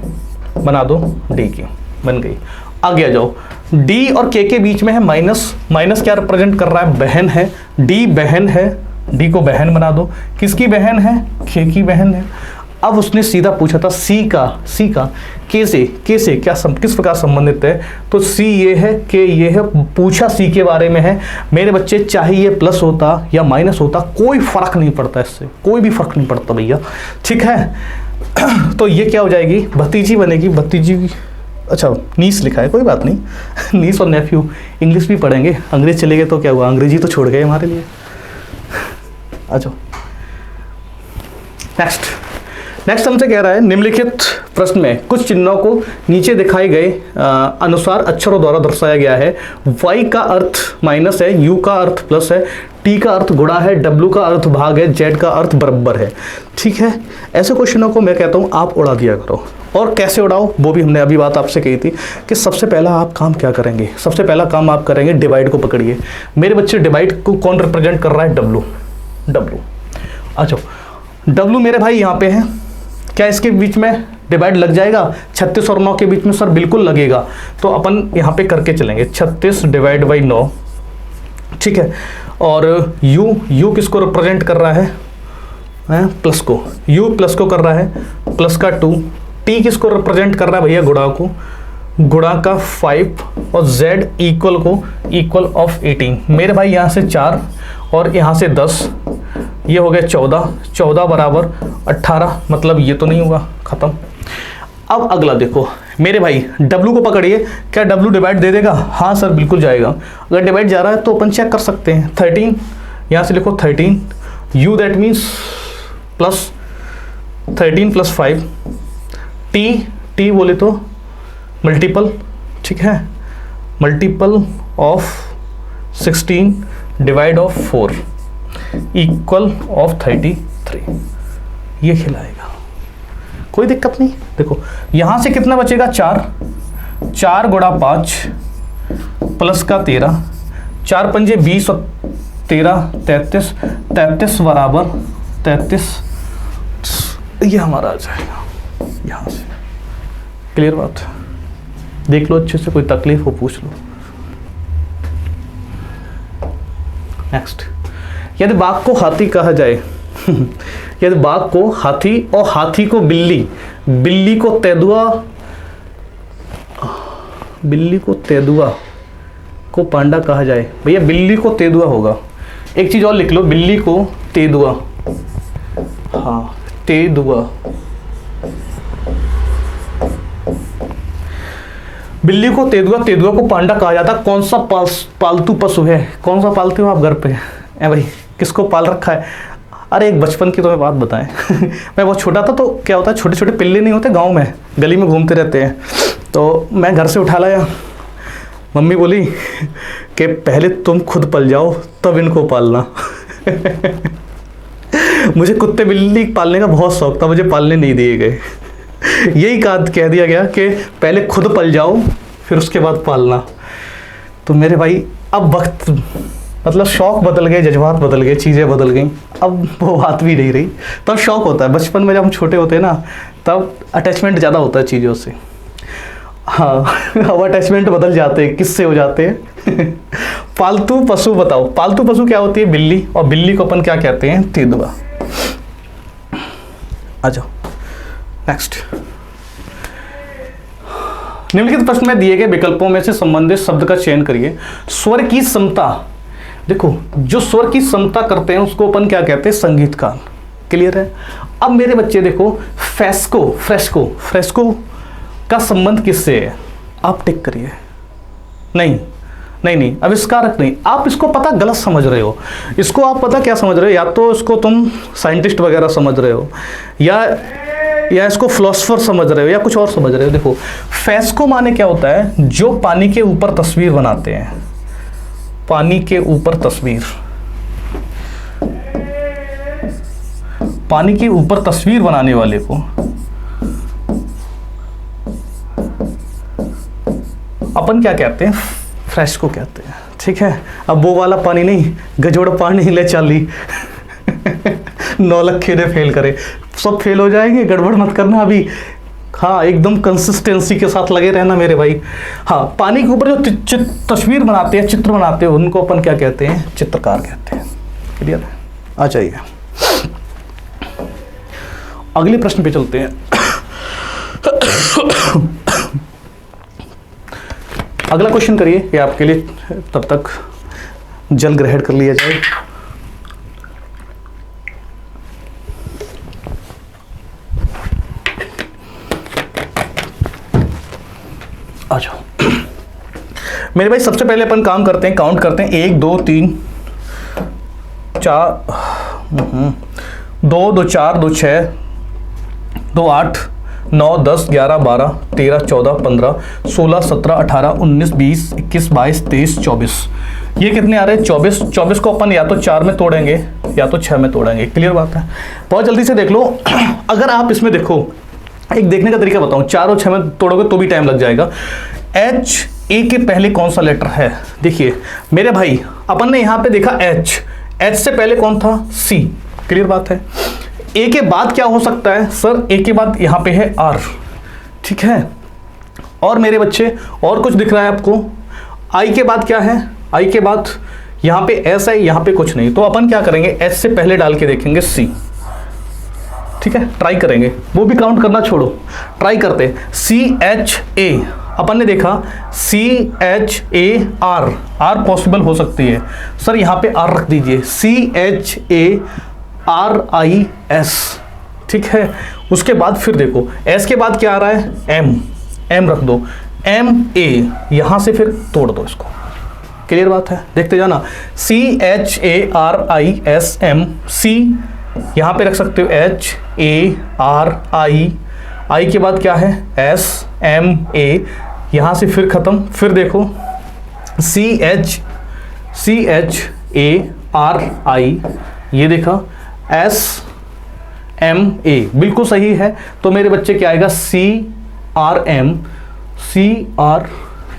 बना दो D की, बन गई। आगे आ जाओ, D और K के बीच में है माइनस, माइनस क्या रिप्रेजेंट कर रहा है, बहन है, D बहन है, D को बहन बना दो, किसकी बहन है, K की बहन है। अब उसने सीधा पूछा था C का K से क्या किस प्रकार संबंधित है, तो C ये है, K ये है, पूछा C के बारे में है। मेरे बच्चे चाहे ये प्लस होता या माइनस होता कोई फर्क नहीं पड़ता, इससे कोई भी फर्क नहीं पड़ता भैया, ठीक है। तो ये क्या हो जाएगी, भतीजी बनेगी, भतीजी, अच्छा नीस लिखा है, कोई बात नहीं नीस और नेफ्यू इंग्लिश भी पढ़ेंगे, अंग्रेज चले गए तो क्या हुआ, अंग्रेजी तो छोड़ गए हमारे लिए। अच्छा नेक्स्ट हमसे कह रहा है, निम्नलिखित प्रश्न में कुछ चिन्हों को नीचे दिखाए गए अनुसार अक्षरों द्वारा दर्शाया गया है। Y का अर्थ माइनस है, U का अर्थ प्लस है, T का अर्थ गुणा है, W का अर्थ भाग है, Z का अर्थ बराबर है। ठीक है, ऐसे क्वेश्चनों को मैं कहता हूँ आप उड़ा दिया करो। और कैसे उड़ाओ वो भी हमने अभी बात आपसे कही थी कि सबसे पहला आप काम क्या करेंगे, सबसे पहला काम आप करेंगे डिवाइड को पकड़िए। मेरे बच्चे डिवाइड को कौन रिप्रेजेंट कर रहा है, W। अच्छा W मेरे भाई यहाँ पे है, क्या इसके बीच में डिवाइड लग जाएगा, 36 और 9 के बीच में सर बिल्कुल लगेगा, तो अपन यहाँ पे करके चलेंगे 36 डिवाइड बाई 9, ठीक है। और U किसको रिप्रेजेंट कर रहा है, प्लस को, U प्लस को कर रहा है, प्लस का 2, T किसको रिप्रेजेंट कर रहा है भैया, गुणा को, गुणा का 5 और Z इक्वल को इक्वल ऑफ 18। मेरे भाई यहाँ से 4 और यहाँ से 10, ये हो गया 14 बराबर 18, मतलब ये तो नहीं होगा, खत्म। अब अगला देखो मेरे भाई, W को पकड़िए, क्या W डिवाइड दे देगा, हाँ सर बिल्कुल जाएगा। अगर डिवाइड जा रहा है तो अपन चेक कर सकते हैं, 13 यहाँ से लिखो 13, U that means plus 13 plus 5, T बोले तो मल्टीपल, ठीक है, multiple of 16 divide of 4 equal of 33, ये खिलाएगा, कोई दिक्कत नहीं। देखो यहां से कितना बचेगा, 4 गुणा 5 प्लस का 13, 4 पंजे 20 और 13 33 बराबर 33, ये हमारा आ जाएगा यहां से। क्लियर बात, देख लो अच्छे से, कोई तकलीफ हो पूछ लो। नेक्स्ट, यदि बाघ को हाथी कहा जाए यदि बाघ को हाथी और हाथी को बिल्ली, बिल्ली को तेंदुआ, बिल्ली को तेंदुआ को पांडा कहा जाए, भैया बिल्ली को तेंदुआ होगा। एक चीज और लिख लो, बिल्ली को तेंदुआ, हाँ तेंदुआ, बिल्ली को तेंदुआ, तेंदुआ को पांडा कहा जाता। कौन सा पालतू पशु है? कौन सा पालते हो आप घर पे? ए भाई किसको पाल रखा है? अरे एक बचपन की तुम्हें बात बताएं मैं बहुत छोटा था तो क्या होता है, छोटे छोटे पिल्ले नहीं होते गांव में, गली में घूमते रहते हैं, तो मैं घर से उठा लाया, मम्मी बोली कि पहले तुम खुद पल जाओ तब इनको पालना मुझे कुत्ते बिल्ली पालने का बहुत शौक था, मुझे पालने नहीं दिए गए यही कह दिया गया कि पहले खुद पल जाओ फिर उसके बाद पालना। तो मेरे भाई अब वक्त मतलब शौक बदल गए, जज्बात बदल गए, चीज़ें बदल गई, अब वो बात भी नहीं रही। तब शौक होता है, बचपन में जब हम छोटे होते हैं ना तब अटैचमेंट ज़्यादा होता है चीज़ों से। हाँ अब अटैचमेंट बदल जाते हैं, किससे हो जाते हैं पालतू पशु बताओ, पालतू पशु क्या होती है? बिल्ली, और बिल्ली को अपन क्या कहते हैं? तेंदुआ। आ जाओ नेक्स्ट। निम्नलिखित प्रश्न में दिए गए विकल्पों में से संबंधित शब्द का चयन करिए। स्वर की समता, देखो जो स्वर की समता करते हैं उसको अपन क्या कहते हैं? संगीतकार। क्लियर है? अब मेरे बच्चे देखो, फ्रेस्को, फ्रेस्को, फ्रेस्को का संबंध किससे है? आप टिक करिए। नहीं नहीं नहीं, आविष्कारक नहीं, आप इसको पता गलत समझ रहे हो। इसको आप पता क्या समझ रहे हो? या तो इसको तुम साइंटिस्ट वगैरह समझ रहे हो, या इसको फिलोसोफर समझ रहे हो, या कुछ और समझ रहे हो। देखो फ्रेस्को माने क्या होता है? जो पानी के ऊपर तस्वीर बनाते हैं, पानी के ऊपर तस्वीर, पानी के ऊपर तस्वीर बनाने वाले को अपन क्या कहते हैं? फ्रेस्को कहते हैं। ठीक है? अब वो वाला पानी नहीं, गजोड़ पानी ले चाली 9 लखे ने फेल करे, सब फेल हो जाएंगे, गड़बड़ मत करना अभी। हाँ एकदम कंसिस्टेंसी के साथ लगे रहना मेरे भाई। हाँ, पानी के ऊपर जो तस्वीर बनाते हैं, चित्र बनाते हैं, उनको अपन क्या कहते हैं? चित्रकार कहते हैं। क्लियर है? आ जाइए अगले प्रश्न पे चलते हैं। अगला क्वेश्चन करिए, ये आपके लिए, तब तक जल ग्रहण कर लिया जाए। आ जाओ मेरे भाई, सबसे पहले अपन काम करते हैं, काउंट करते हैं। 1 2 3 4 2 2 4 2 6 2 8 9 10 11 12 13 14 15 16 17 18 19 20 21 22 23 24। ये कितने आ रहे हैं? 24। 24 को अपन या तो 4 में तोड़ेंगे या तो 6 में तोड़ेंगे। क्लियर बात है? बहुत जल्दी से देख लो। अगर आप इसमें देखो, एक देखने का तरीका बताऊं, 4 और 6 में तोड़ोगे तो भी टाइम लग जाएगा। एच, ए के पहले कौन सा लेटर है? देखिए मेरे भाई, अपन ने यहां पे देखा एच, एच से पहले कौन था? सी। क्लियर बात है? ए के बाद क्या हो सकता है? सर ए के बाद यहां पे है आर। ठीक है? और मेरे बच्चे और कुछ दिख रहा है आपको? आई के बाद क्या है? आई के बाद यहां पे एस है, यहां पे कुछ नहीं, तो अपन क्या करेंगे? एच से पहले डाल के देखेंगे सी। ठीक है? ट्राई करेंगे, वो भी काउंट करना छोड़ो, ट्राई करते। सी एच ए, अपन ने देखा C H A R, R possible हो सकती है। सर यहाँ पे आर रख दीजिए, C H A R I S. ठीक है? उसके बाद फिर देखो एस के बाद क्या आ रहा है? एम, एम रख दो, एम ए, यहां से फिर तोड़ दो इसको। क्लियर बात है? देखते जाना, C H A R I S M, C यहां पे रख सकते हो, एच ए आर आई, आई के बाद क्या है? एस एम ए, यहां से फिर खत्म। फिर देखो सी एच ए आर आई, ये देखा, एस एम ए, बिल्कुल सही है। तो मेरे बच्चे क्या आएगा? C R M, C R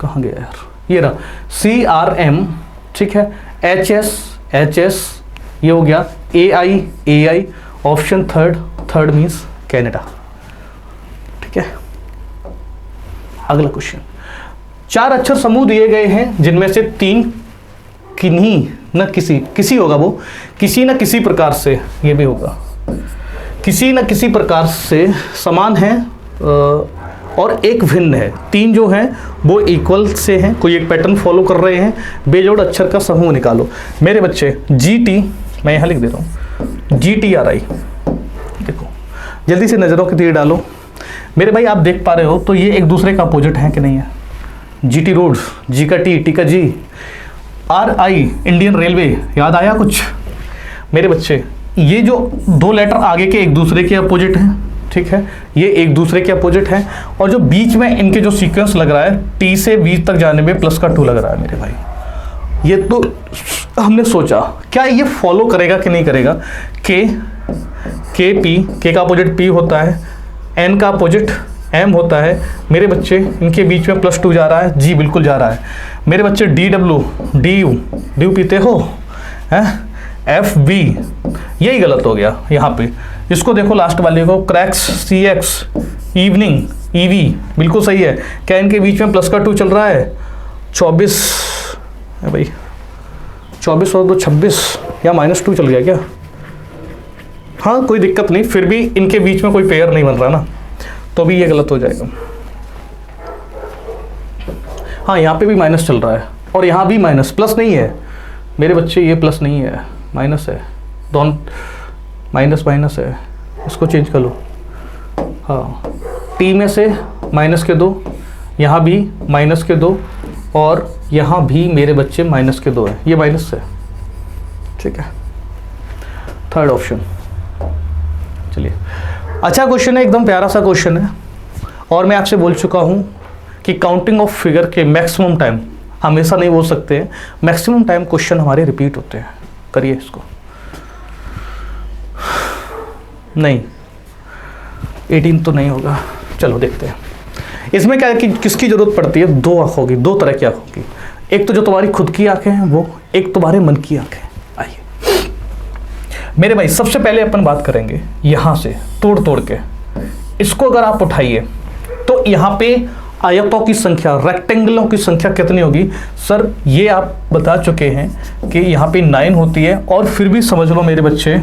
कहाँ गया यार, ये रहा, सी आर एम। ठीक है? एच एस, ये हो गया, ए आई, ऑप्शन थर्ड मीन्स कैनेडा। ठीक है? अगला क्वेश्चन, 4 अक्षर समूह दिए गए हैं जिनमें से 3 किन्हीं न किसी होगा, वो किसी न किसी प्रकार से, ये भी होगा, किसी न किसी प्रकार से समान है और एक भिन्न है। 3 जो हैं वो इक्वल से हैं, कोई एक पैटर्न फॉलो कर रहे हैं। बेजोड़ अक्षर का समूह निकालो। मेरे बच्चे GT, मैं यहाँ लिख दे रहा हूँ GTRI, देखो जल्दी से नज़रों के तीर डालो। मेरे भाई आप देख पा रहे हो तो ये एक दूसरे का अपोजिट है कि नहीं है? GT रोड्स, G का T, T का G, RI इंडियन रेलवे, याद आया कुछ? मेरे बच्चे ये जो 2 लेटर आगे के एक दूसरे के अपोजिट हैं, ठीक है, ये एक दूसरे के अपोजिट हैं, और जो बीच में इनके जो सीक्वेंस लग रहा है T से 20 तक जाने में प्लस का 2 लग रहा है मेरे भाई। ये तो हमने सोचा क्या ये फॉलो करेगा कि नहीं करेगा। K का अपोजिट P होता है, N का अपोजिट M होता है। मेरे बच्चे इनके बीच में +2 जा रहा है, G बिल्कुल जा रहा है। मेरे बच्चे DU पीते हो हैं, FB, यही गलत हो गया यहाँ पे। इसको देखो लास्ट वाले को, क्रैक्स, CX, इवनिंग, EV बिल्कुल सही है। क्या इनके बीच में प्लस का 2 चल रहा है? 24 है भाई, 24 और 2 26, या -2 चल गया क्या? हाँ कोई दिक्कत नहीं, फिर भी इनके बीच में कोई पेयर नहीं बन रहा ना, तो भी ये गलत हो जाएगा। हाँ यहाँ पे भी माइनस चल रहा है और यहाँ भी माइनस, प्लस नहीं है मेरे बच्चे, ये प्लस नहीं है, माइनस है, दोनों माइनस है, इसको चेंज कर लो। हाँ T में से -2, यहाँ भी -2, और यहाँ भी मेरे बच्चे -2 है, ये माइनस है, ठीक है। थर्ड ऑप्शन, चलिए अच्छा क्वेश्चन है, एकदम प्यारा सा क्वेश्चन है, और मैं आपसे बोल चुका हूँ कि काउंटिंग ऑफ फिगर के मैक्सिमम टाइम हमेशा नहीं बोल सकते हैं, मैक्सिमम टाइम क्वेश्चन हमारे रिपीट होते हैं। करिए इसको, नहीं 18 तो नहीं होगा, चलो देखते हैं। इसमें क्या है कि किसकी ज़रूरत पड़ती है? 2 आँखों की, 2 तरह की आँखों की, एक तो जो तुम्हारी खुद की आँखें हैं वो, एक तुम्हारे मन की आँखें। आइए मेरे भाई, सबसे पहले अपन बात करेंगे यहाँ से तोड़ के, इसको अगर आप उठाइए तो यहाँ पे आयतों की संख्या, रेक्टेंगलों की संख्या कितनी होगी? सर ये आप बता चुके हैं कि यहाँ पे 9 होती है, और फिर भी समझ लो मेरे बच्चे,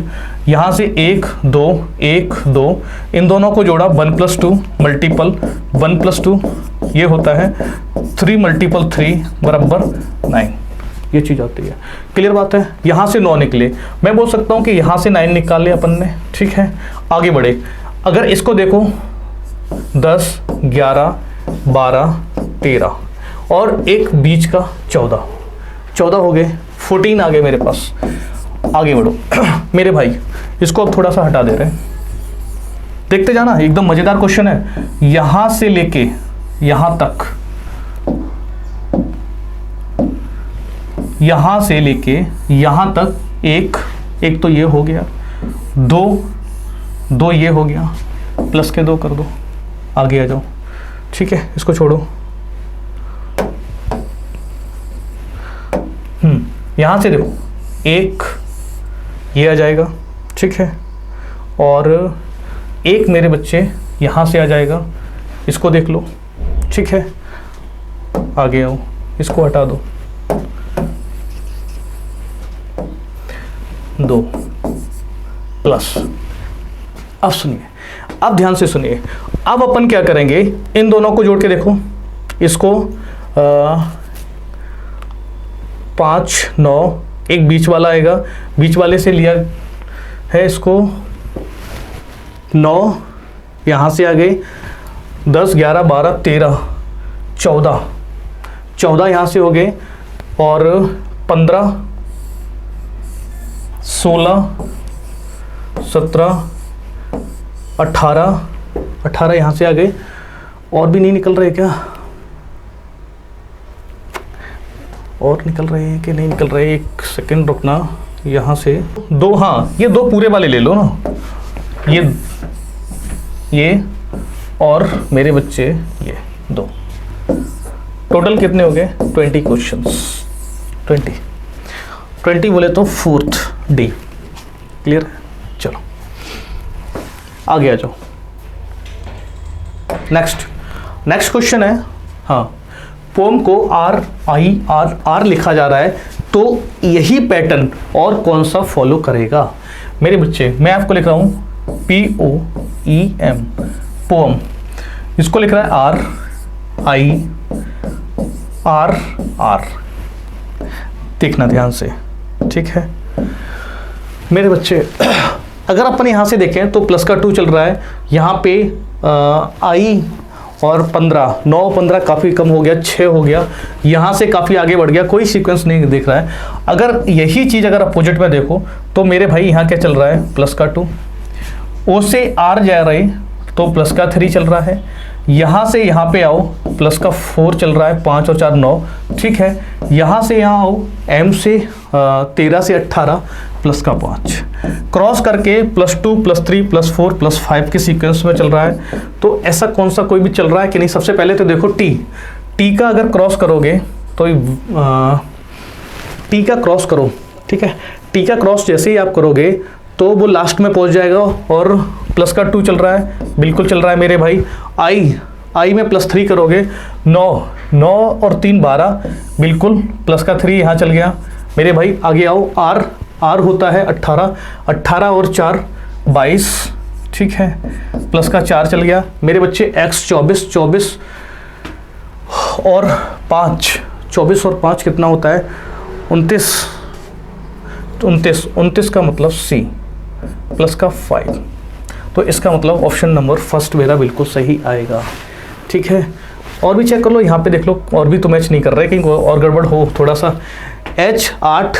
यहाँ से 1 2 1 2, इन दोनों को जोड़ा 1 + 2 मल्टीपल 1 + 2, ये होता है 3 × 3 = 9, ये चीज़ आती है। क्लियर बात है? यहाँ से 9 निकले, मैं बोल सकता हूँ कि यहाँ से 9 निकाल ले अपन ने, ठीक है। आगे बढ़े, अगर इसको देखो 10 11 12 13 और एक बीच का 14 हो गए, 14 आ गए मेरे पास। आगे बढ़ो मेरे भाई, इसको अब थोड़ा सा हटा दे रहे हैं, देखते जाना, एकदम मजेदार क्वेश्चन है। यहां से लेके यहां तक, यहां से लेके यहां तक एक तो ये हो गया, 2 ये हो गया, प्लस के 2 कर दो, आगे आ जाओ, ठीक है। इसको छोड़ो, यहां से देखो 1 ये आ जाएगा, ठीक है, और एक मेरे बच्चे यहां से आ जाएगा, इसको देख लो, ठीक है। आगे आओ, इसको हटा दो, 2 प्लस। अब सुनिए, अब ध्यान से सुनिए, अब अपन क्या करेंगे, इन दोनों को जोड़ के देखो, इसको 5 9, एक बीच वाला आएगा, बीच वाले से लिया है इसको 9, यहाँ से आ गए 10 11 12 13 14 यहाँ से हो गए, और 15 16 17 18 यहाँ से आ गए, और भी नहीं निकल रहे क्या? और निकल रहे हैं कि नहीं निकल रहे? एक सेकंड रुकना, यहाँ से 2, हाँ ये 2 पूरे वाले ले लो ना, ये और मेरे बच्चे ये 2, टोटल कितने हो गए? 20 क्वेश्चंस, 20 बोले तो 4th D। क्लियर? चलो आगे आ जाओ। नेक्स्ट क्वेश्चन है, हाँ पोम को RIRR लिखा जा रहा है, तो यही पैटर्न और कौन सा फॉलो करेगा मेरे बच्चे? मैं आपको लिख रहा हूं POEM, पोम। इसको लिख रहा है RIRR, देखना ध्यान से, ठीक है मेरे बच्चे। अगर अपन यहाँ से देखें तो प्लस का 2 चल रहा है, यहाँ पे I और 15, 9 15 काफ़ी कम हो गया, 6 हो गया, यहाँ से काफ़ी आगे बढ़ गया, कोई सीक्वेंस नहीं दिख रहा है। अगर यही चीज़ अगर अपोजिट में देखो तो मेरे भाई यहाँ क्या चल रहा है? प्लस का 2, O से R जा रहे तो प्लस का 3 चल रहा है, यहाँ से यहाँ पे आओ प्लस का 4 चल रहा है, 5 और 4 9, ठीक है। यहाँ से यहाँ आओ M से 13 से 18 प्लस का 5, क्रॉस करके प्लस 2 प्लस 3 प्लस 4 प्लस 5 के सीक्वेंस में चल रहा है। तो ऐसा कौन सा कोई भी चल रहा है कि नहीं? सबसे पहले तो देखो टी का अगर क्रॉस करोगे तो टी का क्रॉस करो, ठीक है। टी का क्रॉस जैसे ही आप करोगे तो वो लास्ट में पहुंच जाएगा, और प्लस का 2 चल रहा है, बिल्कुल चल रहा है मेरे भाई। आई में प्लस 3 करोगे 9 और 3 12, बिल्कुल प्लस का 3 यहाँ चल गया मेरे भाई। आगे आओ, आर होता है 18 और 4 22, ठीक है, प्लस का 4 चल गया मेरे बच्चे। एक्स 24 और 5, 24 और 5 कितना होता है? 29 का मतलब C प्लस का 5, तो इसका मतलब ऑप्शन नंबर फर्स्ट मेरा बिल्कुल सही आएगा, ठीक है। और भी चेक कर लो, यहाँ पे देख लो, और भी तो मैच नहीं कर रहे, कहीं और गड़बड़ हो थोड़ा सा। H 8,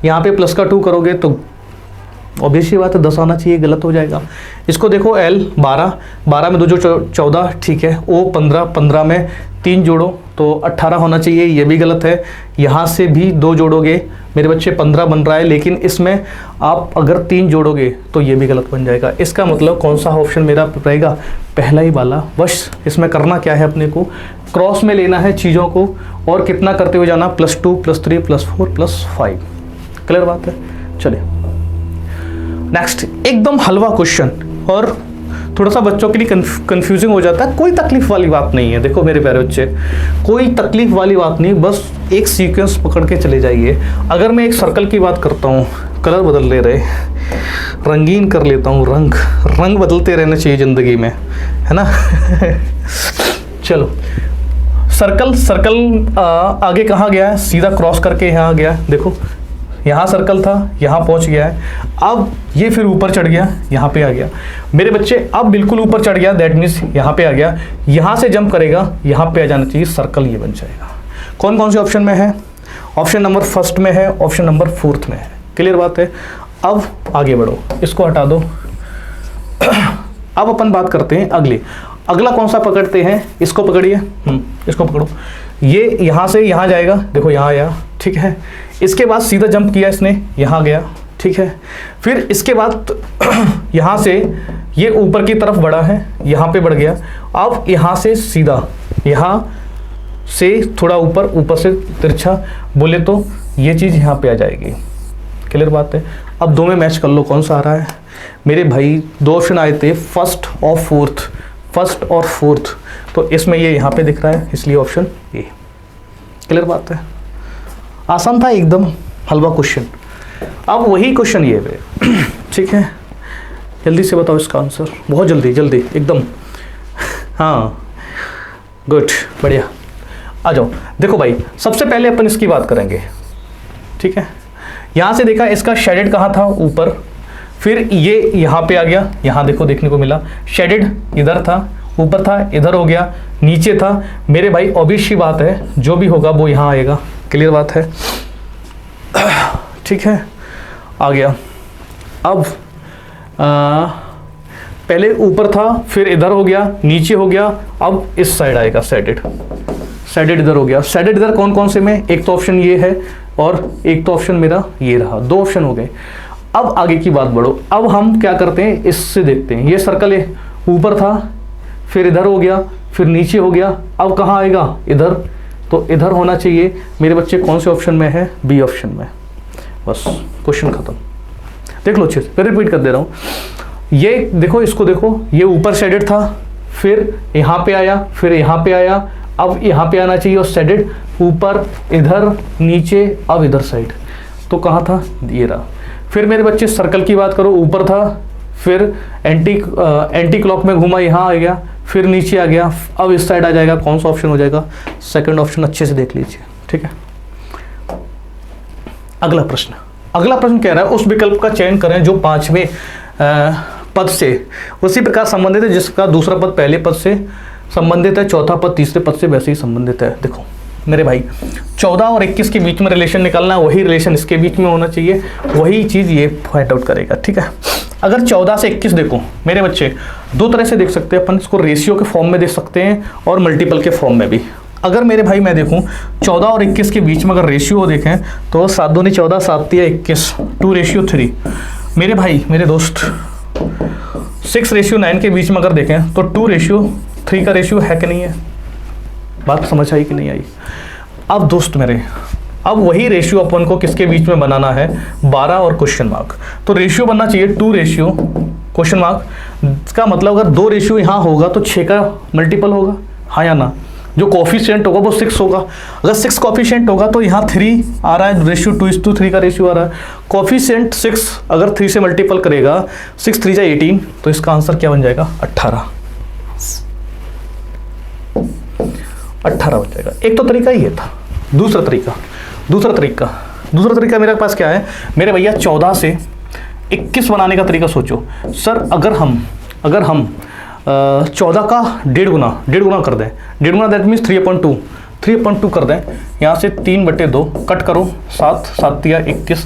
यहाँ पे प्लस का 2 करोगे तो ऑब्वियसली बात है 10 आना चाहिए, गलत हो जाएगा। इसको देखो L 12 में 2 जो 14, ठीक है। O 15 में 3 जोड़ो तो 18 होना चाहिए, ये भी गलत है। यहाँ से भी 2 जोड़ोगे मेरे बच्चे 15 बन रहा है, लेकिन इसमें आप अगर 3 जोड़ोगे तो ये भी गलत बन जाएगा। इसका मतलब कौन सा ऑप्शन मेरा रहेगा? पहला ही वाला। बस इसमें करना क्या है, अपने को क्रॉस में लेना है चीज़ों को, और कितना करते हुए जाना? Plus 2 plus 3 plus 4 plus 5। Clear बात है? चलिए नेक्स्ट, एकदम हलवा क्वेश्चन और थोड़ा सा बच्चों के लिए कंफ्यूजिंग हो जाता है। कोई तकलीफ वाली बात नहीं है, देखो मेरे प्यारे बच्चे, कोई तकलीफ वाली बात नहीं, बस एक सीक्वेंस पकड़ के चले जाइए। अगर मैं एक सर्कल की बात करता हूँ, कलर बदल ले रहे, रंगीन कर लेता हूँ, रंग बदलते रहना चाहिए ज़िंदगी में, है ना। चलो सर्कल आगे कहाँ गया है? सीधा क्रॉस करके यहाँ गया, देखो यहाँ सर्कल था, यहाँ पहुँच गया है। अब ये फिर ऊपर चढ़ गया, यहाँ पे आ गया मेरे बच्चे, अब बिल्कुल ऊपर चढ़ गया, दैट मीन्स यहाँ पे आ गया। यहाँ से जंप करेगा, यहाँ पे आ जाना चाहिए, सर्कल ये बन जाएगा। कौन कौन से ऑप्शन में है? ऑप्शन नंबर फर्स्ट में है, ऑप्शन नंबर 4th में है। क्लियर बात है? अब आगे बढ़ो, इसको हटा दो। अब अपन बात करते हैं अगला कौन सा पकड़ते हैं? इसको पकड़िए, इसको पकड़ो। ये यहाँ से यहाँ जाएगा, देखो यहाँ आया, ठीक है। इसके बाद सीधा जंप किया इसने, यहाँ गया, ठीक है। फिर इसके बाद यहाँ से ये ऊपर की तरफ बढ़ा है, यहाँ पे बढ़ गया। अब यहाँ से सीधा, यहाँ से थोड़ा ऊपर से तिरछा बोले तो ये चीज़ यहाँ पे आ जाएगी। क्लियर बात है? अब दो में मैच कर लो, कौन सा आ रहा है मेरे भाई? 2 ऑप्शन आए थे, फर्स्ट और फोर्थ, तो इसमें ये यहाँ पे दिख रहा है, इसलिए ऑप्शन ए। क्लियर बात है? आसान था एकदम, हलवा क्वेश्चन। अब वही क्वेश्चन ये है, ठीक है। जल्दी से बताओ इसका आंसर, बहुत जल्दी एकदम। हाँ गुड, बढ़िया, आ जाओ। देखो भाई, सबसे पहले अपन इसकी बात करेंगे, ठीक है। यहाँ से देखा, इसका शेडेड कहाँ था? ऊपर। फिर ये यहाँ पे आ गया, यहाँ देखो देखने को मिला, शेडेड इधर था, ऊपर था, इधर हो गया, नीचे था मेरे भाई। ऑब्वियस सी बात है, जो भी होगा वो यहाँ आएगा। क्लियर बात है? ठीक है, आ गया। अब पहले ऊपर था, फिर इधर हो गया, नीचे हो गया, अब इस साइड आएगा शेडेड इधर हो गया। शेडेड इधर कौन कौन से में? एक तो ऑप्शन ये है और एक तो ऑप्शन मेरा ये रहा, 2 ऑप्शन हो गए। अब आगे की बात बढ़ो, अब हम क्या करते हैं, इससे देखते हैं। ये सर्कल है, ऊपर था, फिर इधर हो गया, फिर नीचे हो गया, अब कहाँ आएगा? इधर। तो इधर होना चाहिए मेरे बच्चे। कौन से ऑप्शन में है? बी ऑप्शन में। बस क्वेश्चन खत्म। देख लो अच्छे से, फिर रिपीट कर दे रहा हूँ। ये देखो, इसको देखो, ये ऊपर शेडेड था, फिर यहाँ पे आया, फिर यहाँ पे आया, अब यहाँ पे आना चाहिए और सेडेड ऊपर, इधर, नीचे, अब इधर साइड। तो कहाँ था, ये रहा। फिर मेरे बच्चे सर्कल की बात करो, ऊपर था, फिर एंटी क्लॉक में घूमा, यहाँ आ गया, फिर नीचे आ गया, अब इस साइड आ जाएगा। कौन सा ऑप्शन हो जाएगा, सेकंड ऑप्शन। अच्छे से देख लीजिए, ठीक है। अगला प्रश्न कह रहा है उस विकल्प का चयन करें जो 5वें पद से उसी प्रकार संबंधित है जिसका दूसरा पद पहले पद से संबंधित है, चौथा पद तीसरे पद से वैसे ही संबंधित है। देखो मेरे भाई 14 और 21 के बीच में रिलेशन निकालना, वही रिलेशन इसके बीच में होना चाहिए, वही चीज़ ये फाइंड आउट करेगा, ठीक है। अगर 14 से 21 देखो मेरे बच्चे, दो तरह से देख सकते हैं अपन इसको, रेशियो के फॉर्म में देख सकते हैं और मल्टीपल के फॉर्म में भी। अगर मेरे भाई मैं देखूं 14 और 21 के बीच में अगर रेशियो देखें तो 7 दूनी 14, 7 तिया 21, 2:3। मेरे भाई मेरे दोस्त 6:9 के बीच में अगर देखें तो 2:3 का रेशियो है कि नहीं है। बात समझ आई कि नहीं आई। अब दोस्त मेरे, अब वही रेशियो अपन को किसके बीच में बनाना है, 12 और क्वेश्चन मार्क। तो रेशियो बनना चाहिए 2 रेशियो क्वेश्चन मार्क। इसका मतलब अगर 2 रेशियो यहाँ होगा तो 6 का मल्टीपल होगा, हाँ या ना। जो कॉफिशिएंट होगा वो 6 होगा। अगर 6 कॉफिशिएंट होगा तो यहाँ 3 आ रहा है, रेशियो 2:3 का रेशियो आ रहा है। कॉफिशिएंट 6 अगर 3 से मल्टीपल करेगा, 6 3 जा 18, तो इसका आंसर क्या बन जाएगा, 18 बन जाएगा। एक तो तरीका ये था। दूसरा तरीका मेरे पास क्या है मेरे भैया, 14 से 21 बनाने का तरीका सोचो। सर अगर हम 14 का डेढ़ गुना कर दें, डेढ़ गुना दैट मीन्स 3/2 कर दें। यहाँ से 3/2 कट करो, 7 7 तिया 21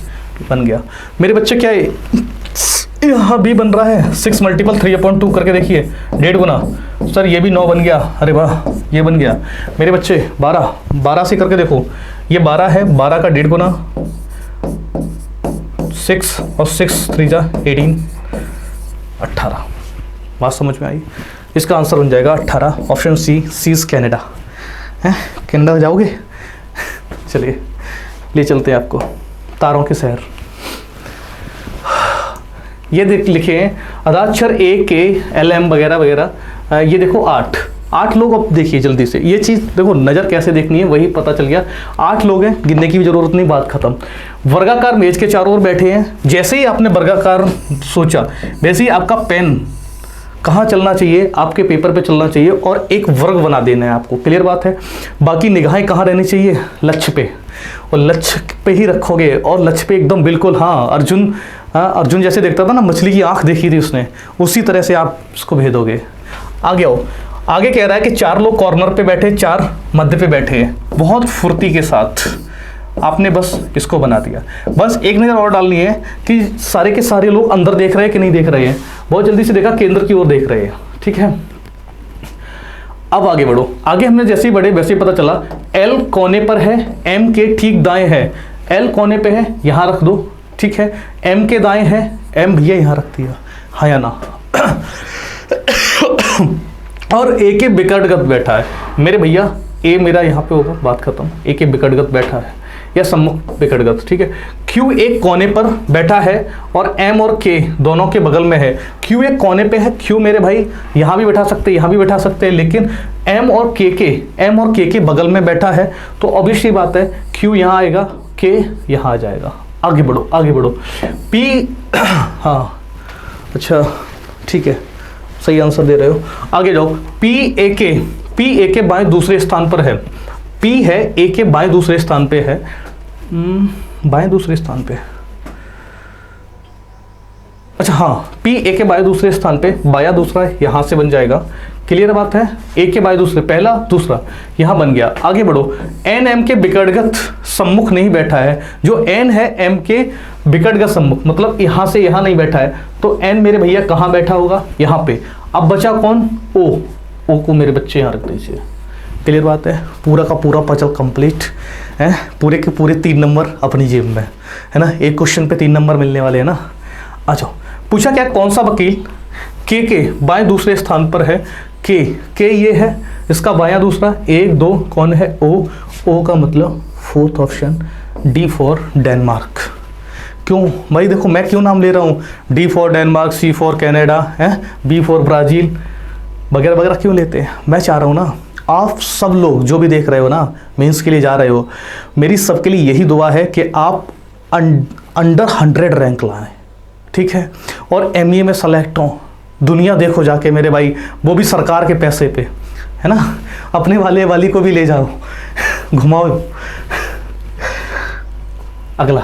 बन गया। मेरे बच्चे क्या है, यहाँ भी बन रहा है 6 मल्टीपल 3/2 करके देखिए, डेढ़ गुना। सर ये भी 9 बन गया, अरे वाह ये बन गया। मेरे बच्चे 12 से करके देखो, ये 12 है, 12 का डेढ़ गुना 6 और 6 3 जा 18, 18। बात समझ में आई। इसका आंसर बन जाएगा 18, ऑप्शन सी इज कनाडा। हैं कनाडा जाओगे चलिए ले चलते हैं आपको तारों के शहर। ये देख लिखे हैं अदाक्षर A K L M वगैरह वगैरह। ये देखो 8 लोग। अब देखिए जल्दी से ये चीज़ देखो, नज़र कैसे देखनी है वही पता चल गया। 8 लोग हैं, गिनने की भी जरूरत नहीं, बात खत्म। वर्गाकार मेज के चारों ओर बैठे हैं। जैसे ही आपने वर्गाकार सोचा वैसे ही आपका पेन कहाँ चलना चाहिए, आपके पेपर पे चलना चाहिए और एक वर्ग बना देना है आपको। क्लियर बात है। बाकी निगाहें कहाँ रहनी चाहिए, लक्ष्य पे, और लक्ष्य पे ही रखोगे और लक्ष्य पे एकदम बिल्कुल। हाँ अर्जुन जैसे देखता था ना, मछली की आंख देखी थी उसने, उसी तरह से आप उसको भेदोगे। आगे आओ। आगे कह रहा है कि 4 लोग कॉर्नर पे बैठे, 4 मध्य पे बैठे हैं। बहुत फुर्ती के साथ आपने बस इसको बना दिया। बस एक नज़र और डालनी है कि सारे के सारे लोग अंदर देख रहे हैं कि नहीं देख रहे हैं। बहुत जल्दी से देखा, केंद्र की ओर देख रहे हैं, ठीक है। अब आगे बढ़ो। आगे हमने जैसे ही बढ़े वैसे ही पता चला L कोने पर है, M के ठीक दाएं है। L कोने पे है, यहाँ रख दो, ठीक है। M के दाएं है, M भैया यहाँ रख दिया, हाँ या ना। और A के विकटगत बैठा है। मेरे भैया A मेरा यहाँ पे होगा, बात खत्म। A के विकटगत बैठा है या सम्मुख विकटगत, ठीक है। Q एक कोने पर बैठा है और M और K दोनों के बगल में है। Q एक कोने पे है, Q मेरे भाई यहाँ भी बैठा सकते हैं, यहाँ भी बैठा सकते हैं, लेकिन M और K के बगल में बैठा है। तो ऑब्वियसली बात है Q यहाँ आएगा, K यहाँ आ जाएगा। आगे बढ़ो। P हाँ अच्छा ठीक है, सही आंसर दे रहे हो। आगे जाओ। P A के बाएं दूसरे स्थान पर है। P है A के बाएं दूसरे स्थान पे है, बाएं दूसरे स्थान पे, अच्छा हाँ, P A के बाएं दूसरे स्थान पे, बाया दूसरा यहाँ से बन जाएगा। क्लियर बात है। A के बाएं दूसरे, पहला दूसरा यहाँ बन गया। आगे बढ़ो। N M के विकटगत सम्मुख नहीं बैठा है। जो N है M के विकटगत सम्मुख, मतलब यहाँ से यहाँ नहीं बैठा है। तो N मेरे भैया कहाँ बैठा होगा, यहाँ पे। अब बचा कौन, O को मेरे बच्चे यहाँ रख दीजिए। क्लियर बात है। पूरा का पूरा पजल कंप्लीट है। पूरे के पूरे 3 नंबर अपनी जेब में है ना। एक क्वेश्चन पे 3 नंबर मिलने वाले हैं ना। आ जाओ। पूछा क्या, कौन सा वकील K के बाएं दूसरे स्थान पर है। K ये है, इसका बायां दूसरा 1 2 कौन है, O का मतलब 4th option, D for Denmark. क्यों भाई, देखो मैं क्यों नाम ले रहा हूँ, D for Denmark, C for Canada है, B फॉर ब्राज़ील वगैरह वगैरह क्यों लेते हैं। मैं चाह रहा हूँ ना आप सब लोग जो भी देख रहे हो ना, मेंस के लिए जा रहे हो, मेरी सबके लिए यही दुआ है कि आप अंडर 100 रैंक लाएं, ठीक है, और एमईए में सेलेक्ट हों। दुनिया देखो जाके मेरे भाई, वो भी सरकार के पैसे पे, है ना, अपने वाले वाली को भी ले जाओ, घुमाओ। अगला,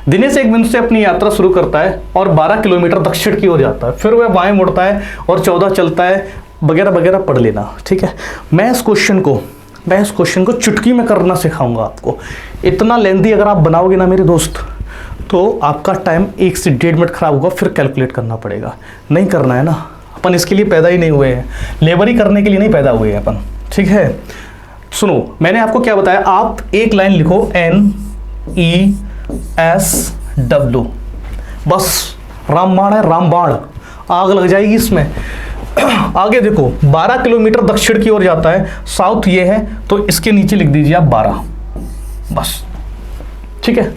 दिनेश एक बिंदु से अपनी यात्रा शुरू करता है और 12 किलोमीटर दक्षिण की ओर जाता है, फिर वह बाएं मुड़ता है और 14 चलता है, वगैरह वगैरह पढ़ लेना, ठीक है। मैं इस क्वेश्चन को चुटकी में करना सिखाऊंगा आपको। इतना लेंदी अगर आप बनाओगे ना मेरे दोस्त, तो आपका टाइम 1 से 1.5 मिनट खराब होगा, फिर कैलकुलेट करना पड़ेगा। नहीं करना है ना, अपन इसके लिए पैदा ही नहीं हुए हैं, लेबरी करने के लिए नहीं पैदा हुए हैं अपन, ठीक है। सुनो, मैंने आपको क्या बताया, आप एक लाइन लिखो NESW, बस रामबाण है, रामबाण, आग लग जाएगी इसमें। आगे देखो, 12 किलोमीटर दक्षिण की ओर जाता है, साउथ ये है, तो इसके नीचे लिख दीजिए आप 12, बस, ठीक है।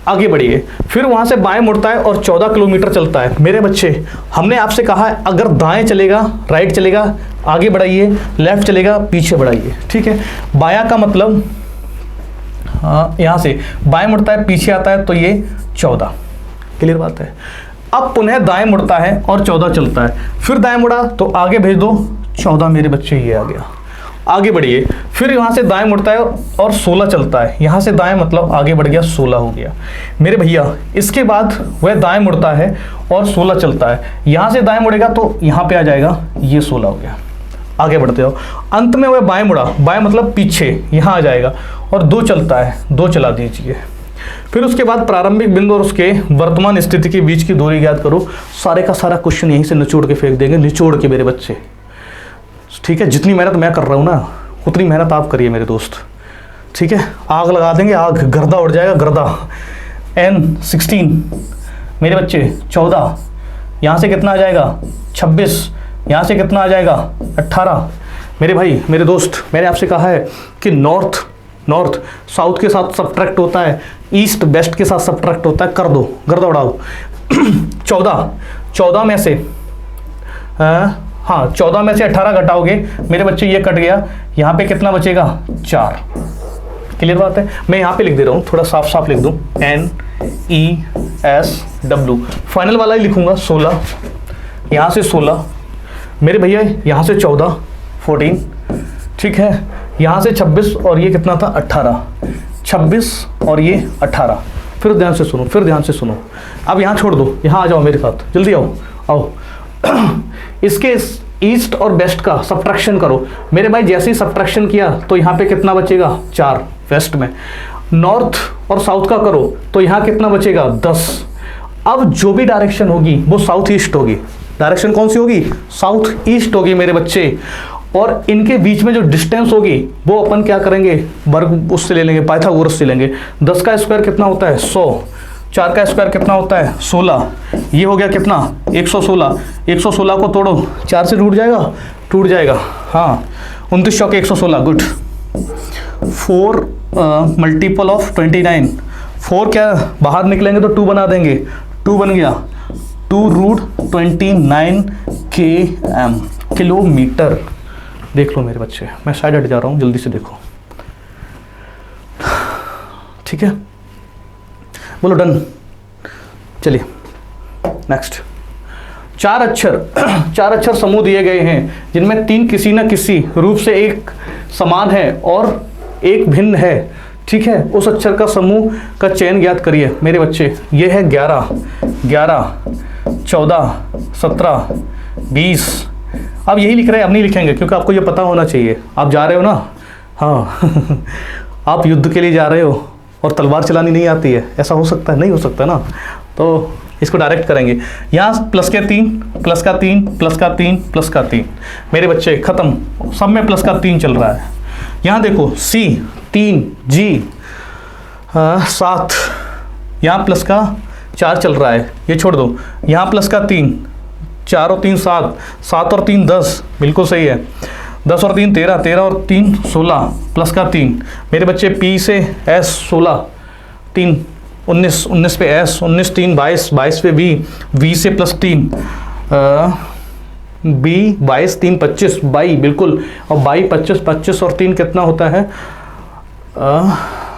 आगे बढ़िए, फिर वहां से बाएं मुड़ता है और 14 किलोमीटर चलता है। मेरे बच्चे, हमने आपसे कहा है अगर दाएं चलेगा राइट चलेगा आगे बढ़ाइए, लेफ्ट चलेगा पीछे बढ़ाइए, ठीक है। बायां का मतलब यहाँ से बाएं मुड़ता है पीछे आता है, तो ये 14, क्लियर बात है। अब पुनः दाएं मुड़ता है और 14 चलता है, फिर दाएं मुड़ा तो आगे भेज दो 14, मेरे बच्चे ये आ गया। आगे बढ़िए, फिर यहाँ से दाएं मुड़ता है और 16 चलता है, यहाँ से दाएं मतलब आगे बढ़ गया, 16 हो गया मेरे भैया। इसके बाद वह दाएं मुड़ता है और 16 चलता है, यहाँ से दाएं मुड़ेगा तो यहाँ पे आ जाएगा, ये 16 हो गया। आगे बढ़ते हो, अंत में वह बाएं मुड़ा, बाएं मतलब पीछे, यहाँ आ जाएगा और 2 चलता है, 2 चला दीजिए। फिर उसके बाद प्रारंभिक बिंदु और उसके वर्तमान स्थिति के बीच की दूरी ज्ञात करो। सारे का सारा क्वेश्चन यहीं से निचोड़ के फेंक देंगे, निचोड़ के मेरे बच्चे, ठीक है। जितनी मेहनत मैं कर रहा हूँ ना, उतनी मेहनत आप करिए मेरे दोस्त, ठीक है। आग लगा देंगे, आग, गर्दा उड़ जाएगा, गर्दा। N16 मेरे बच्चे 14, यहाँ से कितना आ जाएगा 26, यहाँ से कितना आ जाएगा 18। मेरे भाई मेरे दोस्त, मैंने आपसे कहा है कि नॉर्थ साउथ के साथ सब्ट्रैक्ट होता है, ईस्ट वेस्ट के साथ सब्ट्रैक्ट होता है, कर दो, गर्दा उड़ाओ। 14 में से 14 में से 18 घटाओगे मेरे बच्चे, ये कट गया, यहाँ पे कितना बचेगा 4, क्लियर बात है। मैं यहाँ पे लिख दे रहा हूँ, थोड़ा साफ साफ लिख दूँ, NESW, फाइनल वाला ही लिखूंगा 16, यहाँ से 16 मेरे भैया, यहाँ से 14 ठीक है, यहाँ से 26 और ये कितना था 18, 26 और ये 18। फिर ध्यान से सुनो, अब यहाँ छोड़ दो, यहाँ आ जाओ मेरे साथ, जल्दी आओ। इसके ईस्ट और वेस्ट का सब्ट्रैक्शन करो मेरे भाई। जैसे ही सब्ट्रैक्शन किया तो यहाँ पे कितना बचेगा 4 वेस्ट में। नॉर्थ और साउथ का करो तो यहाँ कितना बचेगा 10। अब जो भी डायरेक्शन होगी वो साउथ ईस्ट होगी। डायरेक्शन कौन सी होगी? साउथ ईस्ट होगी मेरे बच्चे। और इनके बीच में जो डिस्टेंस होगी वो अपन क्या करेंगे, वर्ग उससे ले लेंगे, पाइथागोरस से लेंगे। 10 का स्क्वायर कितना होता है 100, 4 का स्क्वायर कितना होता है 16, ये हो गया कितना 116। 116 को तोड़ो, 4 से टूट जाएगा हाँ, 29 चौके 116, गुड। 4 मल्टीपल ऑफ 29, 4 क्या बाहर निकलेंगे तो 2 बना देंगे, 2 बन गया 2√29 km, किलोमीटर। देख लो मेरे बच्चे, मैं साइड हट जा रहा हूँ, जल्दी से देखो, ठीक है, बोलो डन। चलिए नेक्स्ट। 4 अक्षर समूह दिए गए हैं जिनमें 3 किसी न किसी रूप से एक समान है और एक भिन्न है, ठीक है। उस अक्षर का समूह का चयन ज्ञात करिए मेरे बच्चे। ये है 11, 14, 17, 20। अब यही लिख रहे हैं, अब नहीं लिखेंगे क्योंकि आपको ये पता होना चाहिए। आप जा रहे हो ना, हाँ आप युद्ध के लिए जा रहे हो और तलवार चलानी नहीं आती है, ऐसा हो सकता है? नहीं हो सकता ना, तो इसको डायरेक्ट करेंगे। यहाँ प्लस के 3, प्लस का 3, प्लस का 3, प्लस का 3 मेरे बच्चे खत्म, सब में प्लस का 3 चल रहा है। यहाँ देखो C 3, G 7, यहाँ प्लस का 4 चल रहा है, ये छोड़ दो। यहाँ प्लस का 3, 4 और 3 7, 7 और 3 10, बिल्कुल सही है। 10 और 3 13, 13 और 3 16, प्लस का 3 मेरे बच्चे। P से S 16, 3 19, 19 पे S, 19 3 22, 22 पे V, V से प्लस 3 बी 22 3 25 22 बिल्कुल, और 22 25 25 और 3 कितना होता है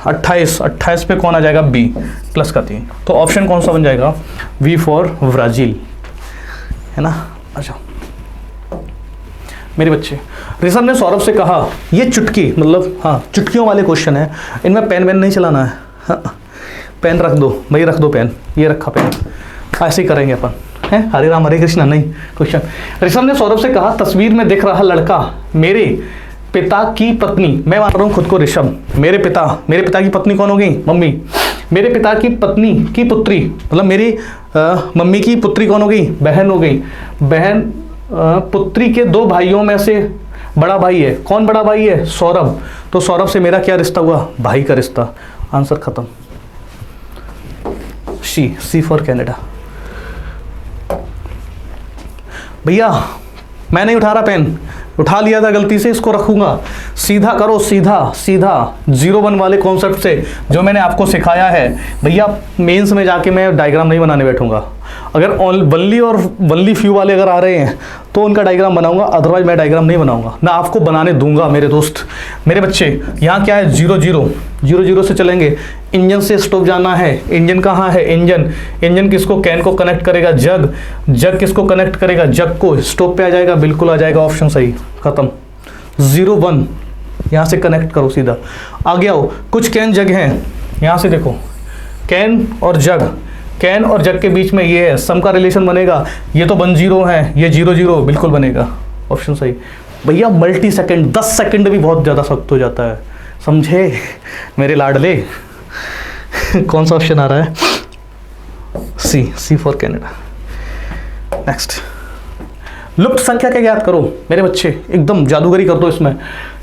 28, 28 पे कौन आ जाएगा बी प्लस का 3, तो ऑप्शन कौन सा बन जाएगा वी फॉर ब्राज़ील, है ना। अच्छा मेरे बच्चे, ऋषभ ने सौरभ से कहा ये चुटकी, मतलब हाँ चुटकियों वाले क्वेश्चन है, इनमें पेन वेन नहीं चलाना है, हाँ पेन रख दो भाई, रख दो पेन, ये रखा पेन, ऐसे ही करेंगे अपन, है हरे राम हरे कृष्णा नहीं क्वेश्चन। ऋषभ ने सौरभ से कहा तस्वीर में दिख रहा लड़का मेरे पिता की पत्नी, मैं मान रहा हूँ खुद को ऋषभ, मेरे पिता की पत्नी कौन होगी मम्मी, मेरे पिता की पत्नी की पुत्री, मतलब मेरी मम्मी की पुत्री कौन होगी बहन हो गई, बहन पुत्री के 2 भाइयों में से बड़ा भाई है, कौन बड़ा भाई है सौरभ, तो सौरभ से मेरा क्या रिश्ता हुआ भाई का रिश्ता, आंसर खत्म, सी फॉर कनाडा। भैया मैं नहीं उठा रहा पेन, उठा लिया था गलती से, इसको रखूंगा, सीधा करो, सीधा 0-1 वाले कॉन्सेप्ट से जो मैंने आपको सिखाया है। भैया मेंस में जाके मैं डायग्राम नहीं बनाने बैठूंगा, अगर वनली और वनली फ्यू वाले अगर आ रहे हैं तो उनका डायग्राम बनाऊंगा, अदरवाइज मैं डायग्राम नहीं बनाऊंगा ना, आपको बनाने दूंगा मेरे दोस्त। मेरे बच्चे यहाँ क्या है 0-0 से चलेंगे, इंजन से स्टोव जाना है, इंजन कहाँ है इंजन किसको कैन को कनेक्ट करेगा जग किसको कनेक्ट करेगा जग को, स्टोव पे आ जाएगा, बिल्कुल आ जाएगा ऑप्शन सही, खत्म। 0-1 यहाँ से कनेक्ट करो सीधा, आगे आओ, कुछ कैन जग हैं, यहाँ से देखो कैन और जग के बीच में ये है, सम का रिलेशन बनेगा, ये तो 1-0 है, ये 0-0 बिल्कुल बनेगा, ऑप्शन सही। भैया मल्टी सेकंड 10 सेकंड भी बहुत ज़्यादा सख्त हो जाता है, समझे मेरे लाडले। कौन सा ऑप्शन आ रहा है सी फॉर कनाडा। नेक्स्ट, लुप्त संख्या क्या याद करो मेरे बच्चे, एकदम जादूगरी कर दो इसमें।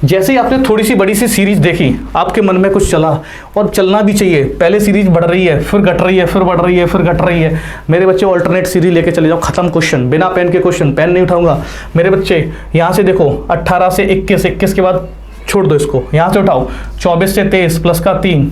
जैसे ही आपने थोड़ी सी बड़ी सी सीरीज देखी, आपके मन में कुछ चला, और चलना भी चाहिए, पहले सीरीज बढ़ रही है, फिर घट रही है, फिर बढ़ रही है, फिर घट रही है, मेरे बच्चे ऑल्टरनेट सीरीज लेके चले जाओ, खत्म क्वेश्चन, बिना पेन के क्वेश्चन, पेन नहीं उठाऊंगा मेरे बच्चे। यहाँ से देखो 18 से 21, 21 के बाद छोड़ दो इसको, यहाँ से उठाओ 24 से 23 प्लस का 3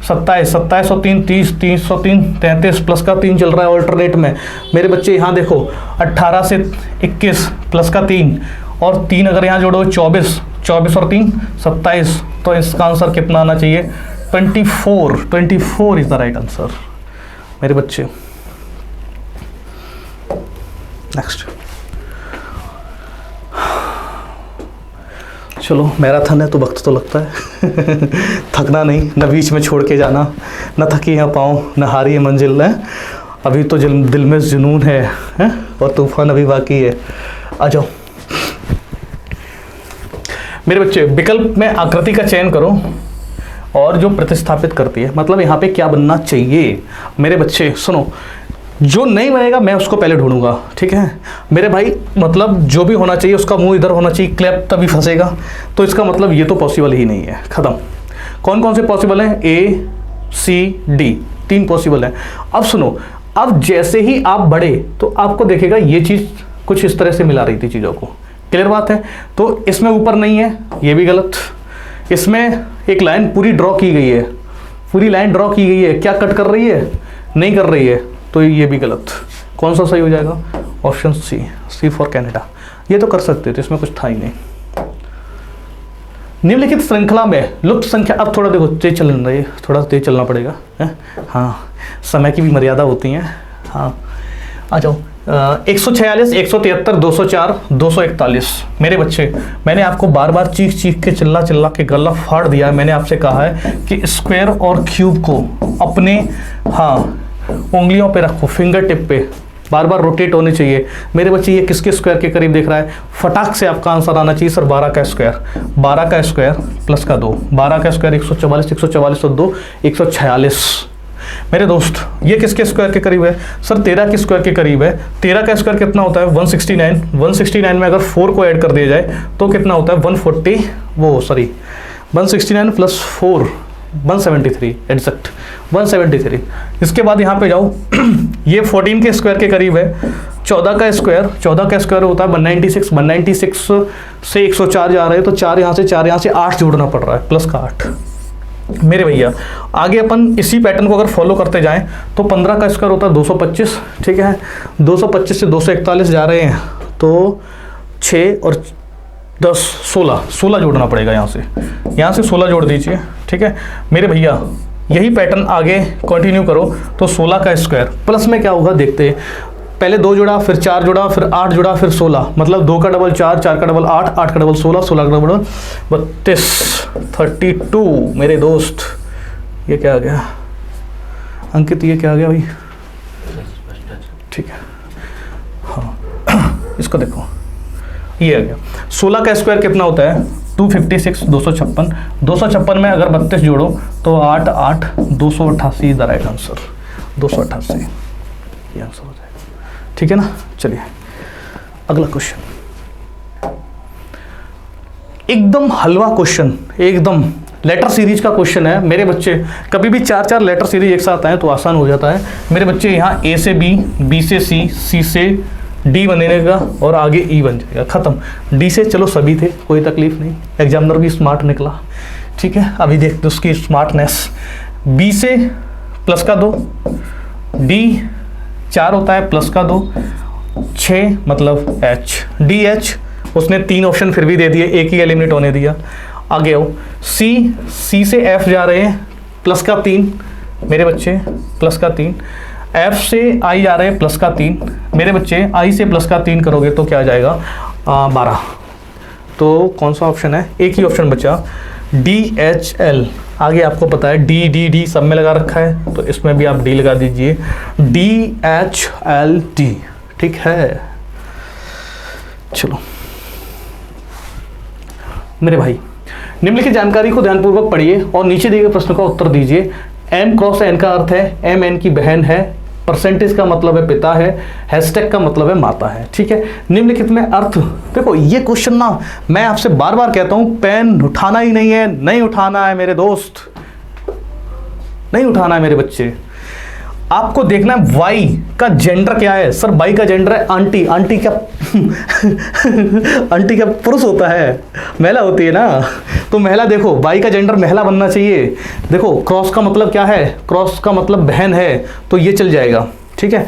27, 27 और 3 30, 30 और 3 33 प्लस का 3 चल रहा है ऑल्टरनेट में। मेरे बच्चे यहाँ देखो 18 से 21 प्लस का 3 और 3 अगर यहाँ जोड़ो 24 और 3 27, तो इसका आंसर कितना आना चाहिए 24 इज द राइट आंसर मेरे बच्चे। नेक्स्ट, चलो मैराथन है तो वक्त तो लगता है थकना नहीं, न बीच में छोड़ के जाना, न थकी है पाँव न हारी है मंजिल है, अभी तो दिल में जुनून है और तूफान अभी बाकी है। आ जाओ मेरे बच्चे, विकल्प में आकृति का चयन करो और जो प्रतिस्थापित करती है, मतलब यहाँ पे क्या बनना चाहिए मेरे बच्चे। सुनो, जो नहीं बनेगा मैं उसको पहले ढूंढूंगा, ठीक है मेरे भाई, मतलब जो भी होना चाहिए उसका मुंह इधर होना चाहिए, क्लैप तभी फंसेगा, तो इसका मतलब ये तो पॉसिबल ही नहीं है, खत्म। कौन कौन से पॉसिबल हैं A C D 3 पॉसिबल हैं। अब सुनो, अब जैसे ही आप बढ़े तो आपको देखेगा ये चीज़ कुछ इस तरह से मिला रही थी चीज़ों को, क्लियर बात है। तो इसमें ऊपर नहीं है, ये भी गलत, इसमें एक लाइन पूरी ड्रॉ की गई है, पूरी लाइन ड्रॉ की गई है, क्या कट कर रही है नहीं कर रही है, तो ये भी गलत। कौन सा सही हो जाएगा ऑप्शन सी फॉर कनाडा। ये तो कर सकते थे, इसमें कुछ था ही नहीं। निम्नलिखित श्रृंखला में लुप्त संख्या, अब थोड़ा देखो तेज चलना है, थोड़ा तेज चलना पड़ेगा है? हाँ समय की भी मर्यादा होती है। हाँ आ जाओ 146 173 204 241 मेरे बच्चे, मैंने आपको बार बार चीख के चिल्ला के गला फाड़ दिया है। मैंने आपसे कहा है कि स्क्वायर और क्यूब को अपने उंगलियों पे रखो, फिंगर टिप पे बार बार रोटेट होने चाहिए मेरे बच्चे। ये किसके स्क्वायर के करीब दिख रहा है, फटाक से आपका आंसर आना चाहिए सर 12 का स्क्वायर प्लस का 2, 12 का स्क्वायर 144 और 2 146 मेरे दोस्त। ये किसके स्क्वायर के करीब है सर, 13 के स्क्वायर के करीब है। 13 का स्क्वायर कितना होता है 169 में अगर 4 को ऐड कर दिया जाए तो कितना होता है 169 प्लस 4 173 एग्जैक्ट 173। इसके बाद यहाँ पे जाओ ये 14 के स्क्वायर के करीब है। 14 का स्क्वायर होता है 196 से 104 जा रहे हैं तो 4 यहाँ से 8 जोड़ना पड़ रहा है प्लस का 8 मेरे भैया। आगे अपन इसी पैटर्न को अगर फॉलो करते जाएं तो 15 का स्क्वायर होता है 225, ठीक है 225 से 241 जा रहे हैं तो 6 और 10 16 जोड़ना पड़ेगा यहाँ से 16 जोड़ दीजिए। ठीक है मेरे भैया, यही पैटर्न आगे कंटिन्यू करो तो 16 का स्क्वायर प्लस में क्या होगा देखते हैं। पहले 2 जोड़ा, फिर 4 जोड़ा, फिर 8 जोड़ा, फिर 16, मतलब 2 का डबल 4, 4 का डबल 8, 8 का डबल 16, 16 का डबल 32, 32 मेरे दोस्त। ये क्या आ गया अंकित, ये क्या आ गया भाई? ठीक है हाँ इसको देखो, ये आ गया 16 का स्क्वायर कितना होता है? 256, 256। 256 में अगर 32 जोड़ो तो 8 8 288 इज द राइट आंसर। 288 ये आंसर हो जाएगा। ठीक है ना, चलिए अगला क्वेश्चन, एकदम हलवा क्वेश्चन, एकदम लेटर सीरीज का क्वेश्चन है मेरे बच्चे। कभी भी 4 लेटर सीरीज एक साथ आए तो आसान हो जाता है मेरे बच्चे। यहाँ ए से बी, बी से सी, सी से डी बनेगा और आगे ई बन जाएगा, खत्म। डी से चलो सभी थे, कोई तकलीफ नहीं, एग्जामिनर भी स्मार्ट निकला। ठीक है अभी देखते उसकी स्मार्टनेस। बी से प्लस का 2, डी 4 होता है प्लस का 2, 6 मतलब एच, डी एच। उसने 3 ऑप्शन फिर भी दे दिए, एक ही एलिमिनेट होने दिया। आगे आओ, सी, सी से एफ जा रहे हैं प्लस का 3 मेरे बच्चे, प्लस का 3। एफ से आई जा रहे हैं प्लस का 3 मेरे बच्चे। आई से प्लस का 3 करोगे तो क्या आ जाएगा? 12। तो कौन सा ऑप्शन है? एक ही ऑप्शन बचा, डी एच एल। आगे आपको पता है डी डी डी सब में लगा रखा है, तो इसमें भी आप डी लगा दीजिए, डी एच एल डी। ठीक है चलो मेरे भाई, निम्नलिखित जानकारी को ध्यानपूर्वक पढ़िए और नीचे दिए गए प्रश्न का उत्तर दीजिए। एम क्रॉस एन का अर्थ है एम एन की बहन है, परसेंटेज का मतलब है पिता है, हैशटैग का मतलब है माता है। ठीक है निम्नलिखित में अर्थ, देखो ये क्वेश्चन ना मैं आपसे बार बार कहता हूं, पेन उठाना ही नहीं है, नहीं उठाना है मेरे दोस्त, नहीं उठाना है मेरे बच्चे। आपको देखना है वाई का जेंडर क्या है। सर वाई का जेंडर है आंटी। आंटी क्या आंटी क्या पुरुष होता है? महिला होती है ना, तो महिला। देखो वाई का जेंडर महिला बनना चाहिए। देखो क्रॉस का मतलब क्या है? क्रॉस का मतलब बहन है, तो ये चल जाएगा। ठीक है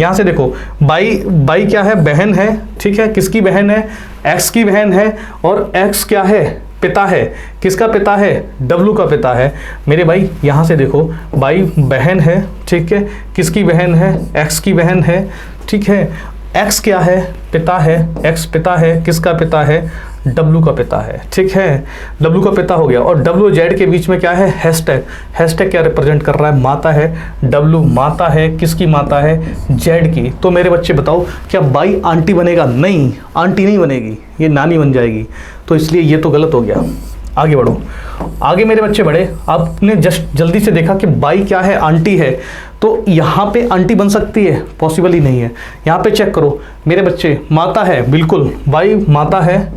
यहाँ से देखो बाई क्या है? बहन है। ठीक है किसकी बहन है? एक्स की बहन है। और एक्स क्या है? पिता है। किसका पिता है? डब्लू का पिता है मेरे भाई। यहाँ से देखो बाई बहन है। ठीक है किसकी बहन है? एक्स की बहन है। ठीक है एक्स क्या है? पिता है। एक्स पिता है। किसका पिता है? डब्लू का पिता है। ठीक है डब्लू का पिता हो गया। और डब्लू जेड के बीच में क्या है? हैशटैग। हैशटैग क्या रिप्रेजेंट कर रहा है? माता है। डब्लू माता है। किसकी माता है? जेड की। तो मेरे बच्चे बताओ क्या बाई आंटी बनेगा? नहीं, आंटी नहीं बनेगी, ये नानी बन जाएगी। तो इसलिए ये तो गलत हो गया। आगे बढ़ो, आगे मेरे बच्चे बढ़े। आपने जस्ट जल्दी से देखा कि बाई क्या है? आंटी है। तो यहाँ पे आंटी बन सकती है? पॉसिबल ही नहीं है। यहाँ पे चेक करो मेरे बच्चे, माता है, बिल्कुल बाई माता है,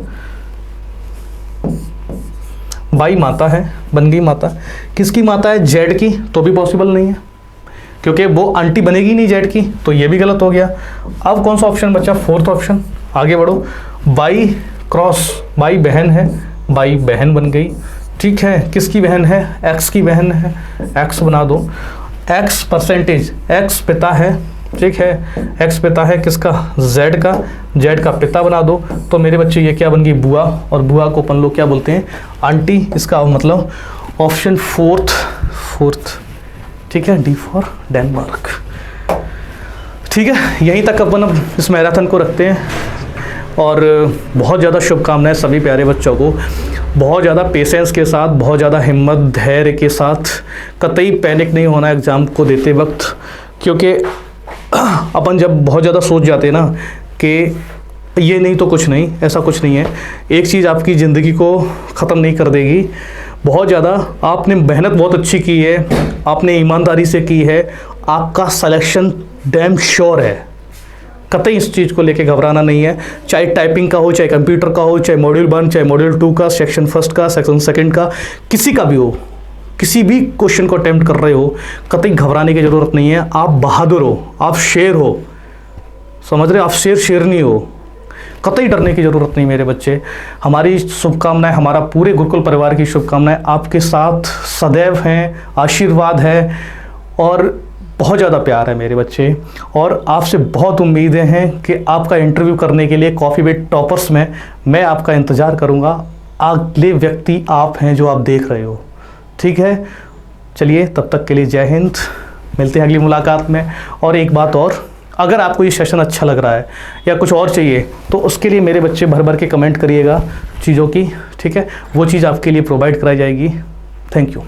बाई माता है, बन गई माता। किसकी माता है? जेड की। तो भी पॉसिबल नहीं है क्योंकि वो आंटी बनेगी नहीं जेड की, तो ये भी गलत हो गया। अब कौन सा ऑप्शन बचा? Fourth option. आगे बढ़ो, बाई क्रॉस बाई बहन है, बाई बहन बन गई। ठीक है किसकी बहन है? एक्स की बहन है, एक्स बना दो। एक्स परसेंटेज, एक्स पिता है। ठीक है एक्स पिता है किसका? जेड का। जेड का पिता बना दो। तो मेरे बच्चे ये क्या बन गई? बुआ। और बुआ को अपन लोग क्या बोलते हैं? आंटी। इसका मतलब ऑप्शन फोर्थ। ठीक है डी फॉर डेनमार्क। ठीक है यहीं तक अपन अब इस मैराथन को रखते हैं और बहुत ज़्यादा शुभकामनाएं सभी प्यारे बच्चों को। बहुत ज़्यादा पेशेंस के साथ, बहुत ज़्यादा हिम्मत धैर्य के साथ, कतई पैनिक नहीं होना एग्ज़ाम को देते वक्त, क्योंकि अपन जब बहुत ज़्यादा सोच जाते हैं ना कि ये नहीं तो कुछ नहीं, ऐसा कुछ नहीं है। एक चीज़ आपकी ज़िंदगी को ख़त्म नहीं कर देगी। बहुत ज़्यादा आपने मेहनत बहुत अच्छी की है, आपने ईमानदारी से की है, आपका सिलेक्शन डैम श्योर है। कतई इस चीज़ को लेके घबराना नहीं है। चाहे टाइपिंग का हो, चाहे कंप्यूटर का हो, चाहे मॉड्यूल 1, चाहे मॉड्यूल 2 का, सेक्शन 1 का, सेक्शन 2 का, किसी का भी हो, किसी भी क्वेश्चन को अटेम्प्ट कर रहे हो, कतई घबराने की ज़रूरत नहीं है। आप बहादुर हो, आप शेर हो, समझ रहे? आप शेरनी हो, कतई डरने की ज़रूरत नहीं मेरे बच्चे। हमारी शुभकामनाएं, हमारा पूरे गुरुकुल परिवार की शुभकामनाएं आपके साथ सदैव हैं, आशीर्वाद है। और बहुत ज़्यादा प्यार है मेरे बच्चे, और आपसे बहुत उम्मीदें हैं कि आपका इंटरव्यू करने के लिए कॉफ़ी विद टॉपर्स में मैं आपका इंतज़ार करूँगा। अगले व्यक्ति आप हैं जो आप देख रहे हो, ठीक है। चलिए तब तक के लिए जय हिंद, मिलते हैं अगली मुलाकात में। और एक बात और, अगर आपको ये सेशन अच्छा लग रहा है या कुछ और चाहिए तो उसके लिए मेरे बच्चे भर भर के कमेंट करिएगा चीज़ों की, ठीक है, वो चीज़ आपके लिए प्रोवाइड कराई जाएगी। Thank you.